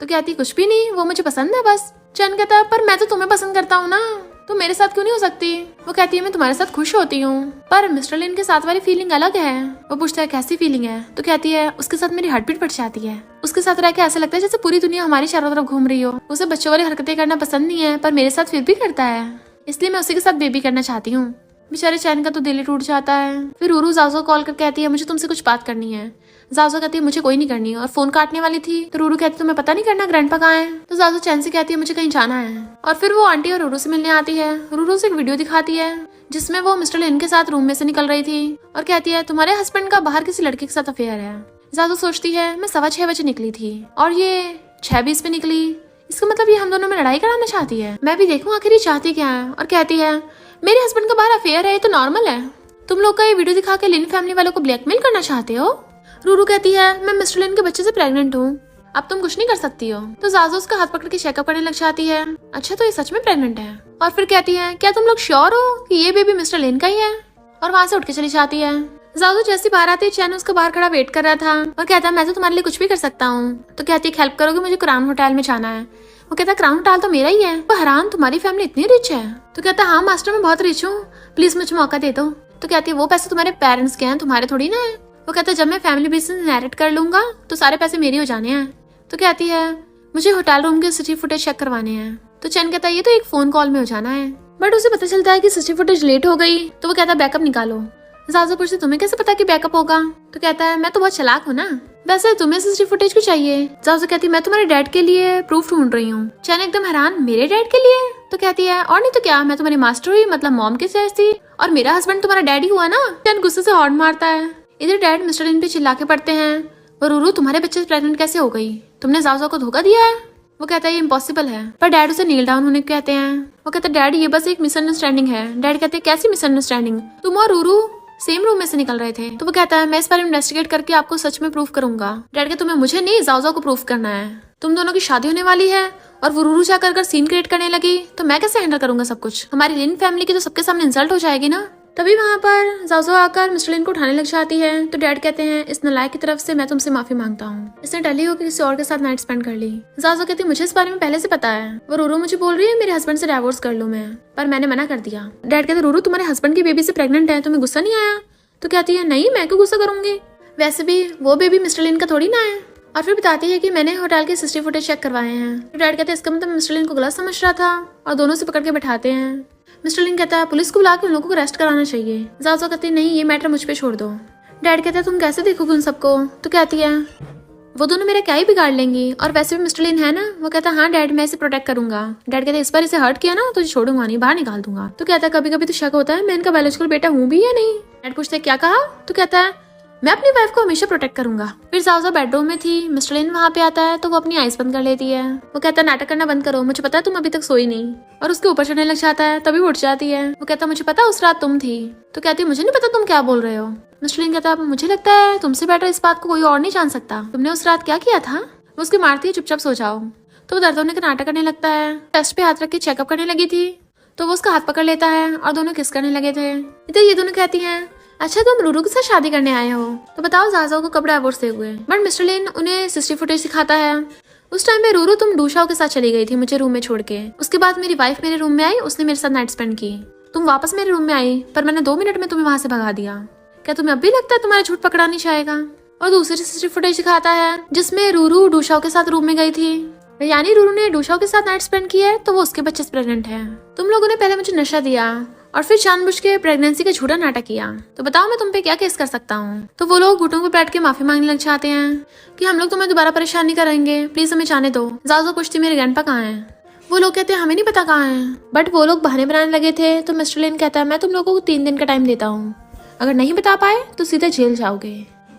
तो कहती कुछ भी नहीं, वो मुझे पसंद है बस। चैन कहता है पर मैं तो तुम्हें पसंद करता हूँ ना, तो मेरे साथ क्यों नहीं हो सकती? वो कहती है मैं तुम्हारे साथ खुश होती हूँ, पर मिस्टर लिन के साथ वाली फीलिंग अलग है। वो पूछता है कैसी फीलिंग है? तो कहती है उसके साथ मेरी हार्ट बीट बढ़ जाती है, उसके साथ रह के ऐसा लगता है जैसे पूरी दुनिया हमारी चारों तरफ घूम रही हो। उसे बच्चों वाली हरकतें करना पसंद नहीं है, पर मेरे साथ फिर भी करता है, इसलिए मैं उसी के साथ बेबी करना चाहती हूँ। बेचारे चैन का तो दिल ही टूट जाता है। फिर रूरू जाओ कॉल कर कहती है मुझे तुमसे कुछ बात करनी है। जाओ कहती है मुझे कोई नहीं करनी, और फोन काटने वाली थी तो रूरू कहती है तुम्हें पता नहीं करना ग्रैंडपा कहाँ है? तो जाओ चैन से कहती है मुझे कहीं जाना है, और फिर वो आंटी और रूरू से मिलने आती है। रूरू से एक वीडियो दिखाती है जिसमें वो मिस्टर लिन के साथ रूम में से निकल रही थी और कहती है तुम्हारे हस्बैंड का बाहर किसी लड़के के साथ अफेयर है, ज़्यादा सोचती है मैं 6:15 निकली थी और ये 6:20 पे निकली, इसका मतलब ये हम दोनों में लड़ाई कराना चाहती है। मैं भी देखूं आखिर ये चाहती क्या है। और कहती है मेरे हस्बैंड का बाहर अफेयर है, ये तो नॉर्मल है, तुम लोग का ये वीडियो दिखा के लिन फैमिली वालों को ब्लैकमेल करना चाहते हो। रूरू कहती है मैं मिस्टर लिन के बच्चे से प्रेग्नेंट हूँ, अब तुम कुछ नहीं कर सकती हो। तो ज़ाज़ो उसका हाथ पकड़ के चेकअप करने लग जाती है। अच्छा तो ये सच में प्रेग्नेंट है। और फिर कहती है क्या तुम लोग श्योर हो कि ये बेबी मिस्टर लिन का ही है। और वहाँ से उठ के चली जाती है। ज़ाज़ो जैसी बाहर आती है चैन उसका बाहर खड़ा वेट कर रहा था और कहता है मैं तो तुम्हारे लिए कुछ भी कर सकता हूँ। तो कहती है हेल्प करोगे, मुझे क्राउन होटल में जाना है। वो कहता है क्राउन होटल तो मेरा ही है। वो हैरान तुम्हारी फैमिली इतनी रिच है। तो कहता है हाँ मास्टर मैं बहुत रिच हूँ, प्लीज मुझे मौका दे दो। तो कहती है वो पैसे तुम्हारे पेरेंट्स के हैं, तुम्हारे थोड़ी ना है। वो कहता है जब मैं फैमिली बिजनेस इनहेरिट कर लूंगा तो सारे पैसे मेरे हो जाने हैं। तो कहती है मुझे होटल रूम के सीसी फुटेज चेक करवाने हैं। तो चैन कहता है ये तो एक फोन कॉल में हो जाना है। बट उसे पता चलता है कि सीसी फुटेज लेट हो गई। तो वो कहता है बैकअप निकालो। ज़ाज़ो पूछती तुम्हें कैसे पता कि बैकअप होगा। तो कहता है मैं तो बहुत चालाक हूँ ना, वैसे तुम्हें सीसी फुटेज क्यों चाहिए। ज़ाज़ो कहती है मैं तुम्हारे डैड के लिए प्रूफ ढूंढ रही हूँ। चैन एकदम हैरान मेरे डैड के लिए। तो कहती है और नहीं तो क्या, मैं तुम्हारी मास्टर हुई मतलब मॉम के जैसी और मेरा हस्बैंड तुम्हारा डैडी हुआ ना। चैन गुस्से से हॉर्न मारता है। इधर डैड मिस्टर लिन पे चिल्ला के पड़ते हैं वो रूरू तुम्हारे बच्चे से प्रेग्नेंट कैसे हो गई, तुमने ज़ाज़ो को धोखा दिया है। वो कहता है ये इम्पॉसिबल है। पर डैड उसे नील डाउन होने को कहते हैं। वो कहता है डैड ये बस एक मिसअंडरस्टैंडिंग है। डैड कहते हैं कैसी मिसअंडरस्टैंडिंग, तुम और रूरू सेम रूम में से निकल रहे थे। तो वो कहता है मैं इस बारे में इन्वेस्टिगेट करके आपको सच में प्रूफ करूंगा। डैड कहते तुम्हें मुझे नहीं ज़ाज़ो को प्रूफ करना है, तुम दोनों की शादी होने वाली है और वो रूरू जाकर अगर सीन क्रिएट करने लगी तो मैं कैसे हैंडल करूंगा सब कुछ, हमारी लिन फैमिली की तो सबके सामने इंसल्ट हो जाएगी ना। तभी वहाँ पर ज़ाज़ो आकर मिस्टर लिन को उठाने लग जाती है। तो डैड कहते हैं इस नालायक की तरफ से मैं तुमसे माफी मांगता हूँ, इसने टली होकर किसी और के साथ नाइट स्पेंड कर ली। ज़ाज़ो कहती है मुझे इस बारे में पहले से पता है, वो रूरू मुझे बोल रही है मेरे हस्बैंड से डाइवोर्स कर लूँ मैं, पर मैंने मना कर दिया। डैड कहते रूरू तुम्हारे हस्बैंड की बेबी से प्रेग्नेंट है, तुम्हें गुस्सा नहीं आया। तो कहती है नहीं मैं क्यों गुस्सा करूंगी, वैसे भी वो बेबी मिस्टर लिन का थोड़ी ना है। और फिर बताती है कि मैंने होटल के सीसी फुटेज चेक करवाए हैं। तो डैड कहते हैं इसका मतलब मिस्टर लिन को गलत समझ रहा था और दोनों से पकड़ के बैठाते हैं। मिस्टर लिन कहता है पुलिस को बुला के उन लोगों को अरेस्ट कराना चाहिए। ज़ाज़ो कहती है नहीं ये मैटर मुझ पे छोड़ दो। डैड कहते हैं तुम कैसे देखोगे उन सबको। तो कहती है वो दोनों मेरा क्या ही बिगाड़ लेंगी और वैसे भी मिस्टर लिन है ना। वो कहता है हाँ डैड मैं इसे प्रोटेक्ट करूंगा। डैड कहते हैं इस बार इसे हर्ट किया ना तो छोड़ूंगा नहीं, बाहर निकाल दूंगा। तो कहता है कभी कभी तो शक होता है मैं इनका बायोलॉजिकल बेटा हूँ भी या नहीं। डैड पूछते हैं क्या कहा। तो कहता है मैं अपनी वाइफ को हमेशा प्रोटेक्ट करूंगा। फिर ज़ाज़ो बेडरूम में थी, मिस्टर लिन वहाँ पे आता है तो वो अपनी आइज बंद कर लेती है। वो कहता है नाटक करना बंद करो, मुझे पता है तुम अभी तक सोई नहीं। और उसके ऊपर चढ़ने लग जाता है, तभी उठ जाती है। वो कहता है मुझे पता उस रात तुम थी। तो कहती है मुझे नहीं पता तुम क्या बोल रहे हो। मिस्टर लिन कहता है मुझे लगता है तुमसे बेटर इस बात को कोई और नहीं जान सकता, तुमने उस रात क्या किया था। वो उसकी मारती है चुपचाप सो जाओ। तो वो दर्द होने का नाटक करने लगता है। टेस्ट पे हाथ रख के चेकअप करने लगी थी तो वो उसका हाथ पकड़ लेता है और दोनों किस करने लगे थे। इधर ये दोनों कहती हैं अच्छा तुम रूरू के साथ शादी करने आए हो, तो बताओ ज़ाज़ो को कब डाइवोर्स दे हुए। बट मिस्टर लिन उन्हें सीसी फुटेज दिखाता है। उस टाइम पे रूरू तुम डूशाओ के साथ चली गई थी मुझे रूम में छोड़ के। उसके बाद मेरी वाइफ मेरे रूम में आई, उसने मेरे साथ नाइट स्पेंड की। तुम वापस मेरे रूम में आई पर मैंने 2 मिनट में तुम्हें वहां से भगा दिया। क्या तुम्हें अब भी लगता है तुम्हारा झूठ पकड़ा नहीं जाएगा। और दूसरी सीसी फुटेज दिखाता है जिसमें रूरू डूशाओ के साथ रूम में गई थी, यानी रूरू ने डूशाओ के साथ नाइट स्पेंड किया है तो वो उसके बच्चे से प्रेग्नेंट है। तुम लोगों ने पहले मुझे नशा दिया और फिर जानबूझ के प्रेगनेंसी का झूठा नाटक किया, तो बताओ मैं तुम पे क्या केस कर सकता हूँ। तो वो लोग घुटनों पे बैठ के माफी मांगने लग जाते हैं कि हम लोग तुम्हें दोबारा परेशान नहीं करेंगे, प्लीज हमें जाने दो। ज़ाज़ो पूछती मेरे ग्रैंडपा कहाँ हैं। वो लोग कहते हैं हमें नहीं पता कहाँ हैं। बट वो लोग बहाने बनाने लगे थे। तो मिस्टर लिन कहता है मैं तुम लोगों को 3 दिन का टाइम देता हूँ, अगर नहीं बता पाए तो सीधे जेल जाओगे।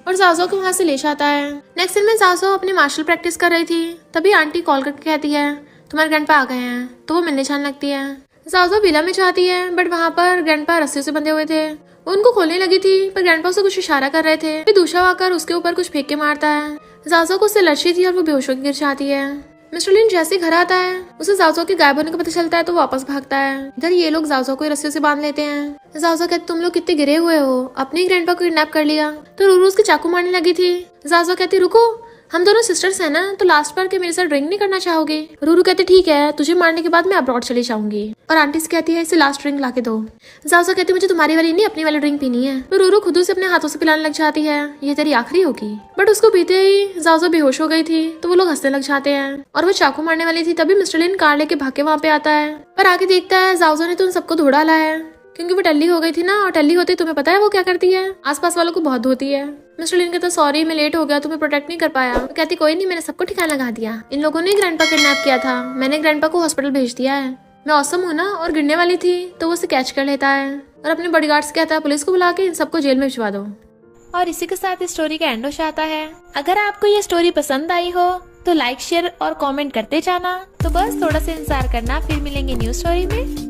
और ज़ाज़ो को वहाँ से ले जाता है। नेक्स्ट दिन में ज़ाज़ो अपनी मार्शल प्रैक्टिस कर रही थी, तभी आंटी कॉल करके कहती है तुम्हारे ग्रैंडपा आ गए हैं। तो वो मिलने जाने लगती है। ज़ाज़ो विला में जाती है बट वहाँ पर ग्रैंडपा रस्सियों से बंधे हुए थे। वो उनको खोलने लगी थी पर ग्रैंडपा उसे कुछ इशारा कर रहे थे। फिर दूसरा आकर उसके ऊपर कुछ फेंक के मारता है। ज़ाज़ो को उससे एलर्जी थी और वो बेहोश होकर गिर जाती है। मिस्टर लिन जैसे घर आता है उसे ज़ाज़ो के गायब होने का पता चलता है तो वापस भागता है। इधर ये लोग ज़ाज़ो को रस्सियों से बांध लेते हैं। ज़ाज़ो कहते तुम लोग कितने गिरे हुए हो, अपने ग्रैंडपा को किडनैप कर लिया। तो रूरू उसके चाकू मारने लगी थी। ज़ाज़ो कहती रुको, हम दोनों सिस्टर्स हैं ना, तो लास्ट बार के मेरे साथ ड्रिंक नहीं करना चाहोगे। रूरू कहते ठीक है, तुझे मारने के बाद मैं अब्रॉड चली जाऊंगी। और आंटी से कहती है इसे लास्ट ड्रिंक ला के दो। ज़ाज़ो कहती मुझे तुम्हारी वाली नहीं अपनी वाली ड्रिंक पीनी है। तो रूरू खुद से अपने हाथों से पिलाने लग जाती है, ये तेरी आखिरी होगी। बट उसको पीते ही ज़ाज़ो बेहोश हो गई थी तो वो लोग हंसने लग जाते हैं और वो चाकू मारने वाली थी। तभी मिस्टर लिन कार लेके भाग के वहाँ पे आता है, पर आगे देखता है ज़ाज़ो ने तो उन सबको धो डाला है क्योंकि वो टल्ली हो गई थी ना। और टल्ली होते तुम्हें पता है वो क्या करती है, आसपास वालों को बहुत धोती है। मिस्टर लिन कहता सॉरी मैं लेट हो गया, तुम्हें प्रोटेक्ट नहीं कर पाया। तो कहती कोई नहीं, मैंने सबको ठिकाना लगा दिया। इन लोगों ने ग्रैंडपा किडनैप किया था, मैंने ग्रैंडपा को हॉस्पिटल भेज दिया है। मैं औसम हूँ ना, और गिरने वाली थी तो वो उसे कैच कर लेता है और अपने बॉडीगार्ड से कहता है पुलिस को बुला के इन सबको जेल में भिजवा दो। और इसी के साथ इस स्टोरी का एंड हो जाता है। अगर आपको ये स्टोरी पसंद आई हो तो लाइक शेयर और कमेंट करते जाना। तो बस थोड़ा सा इंतजार करना, फिर मिलेंगे न्यू स्टोरी में।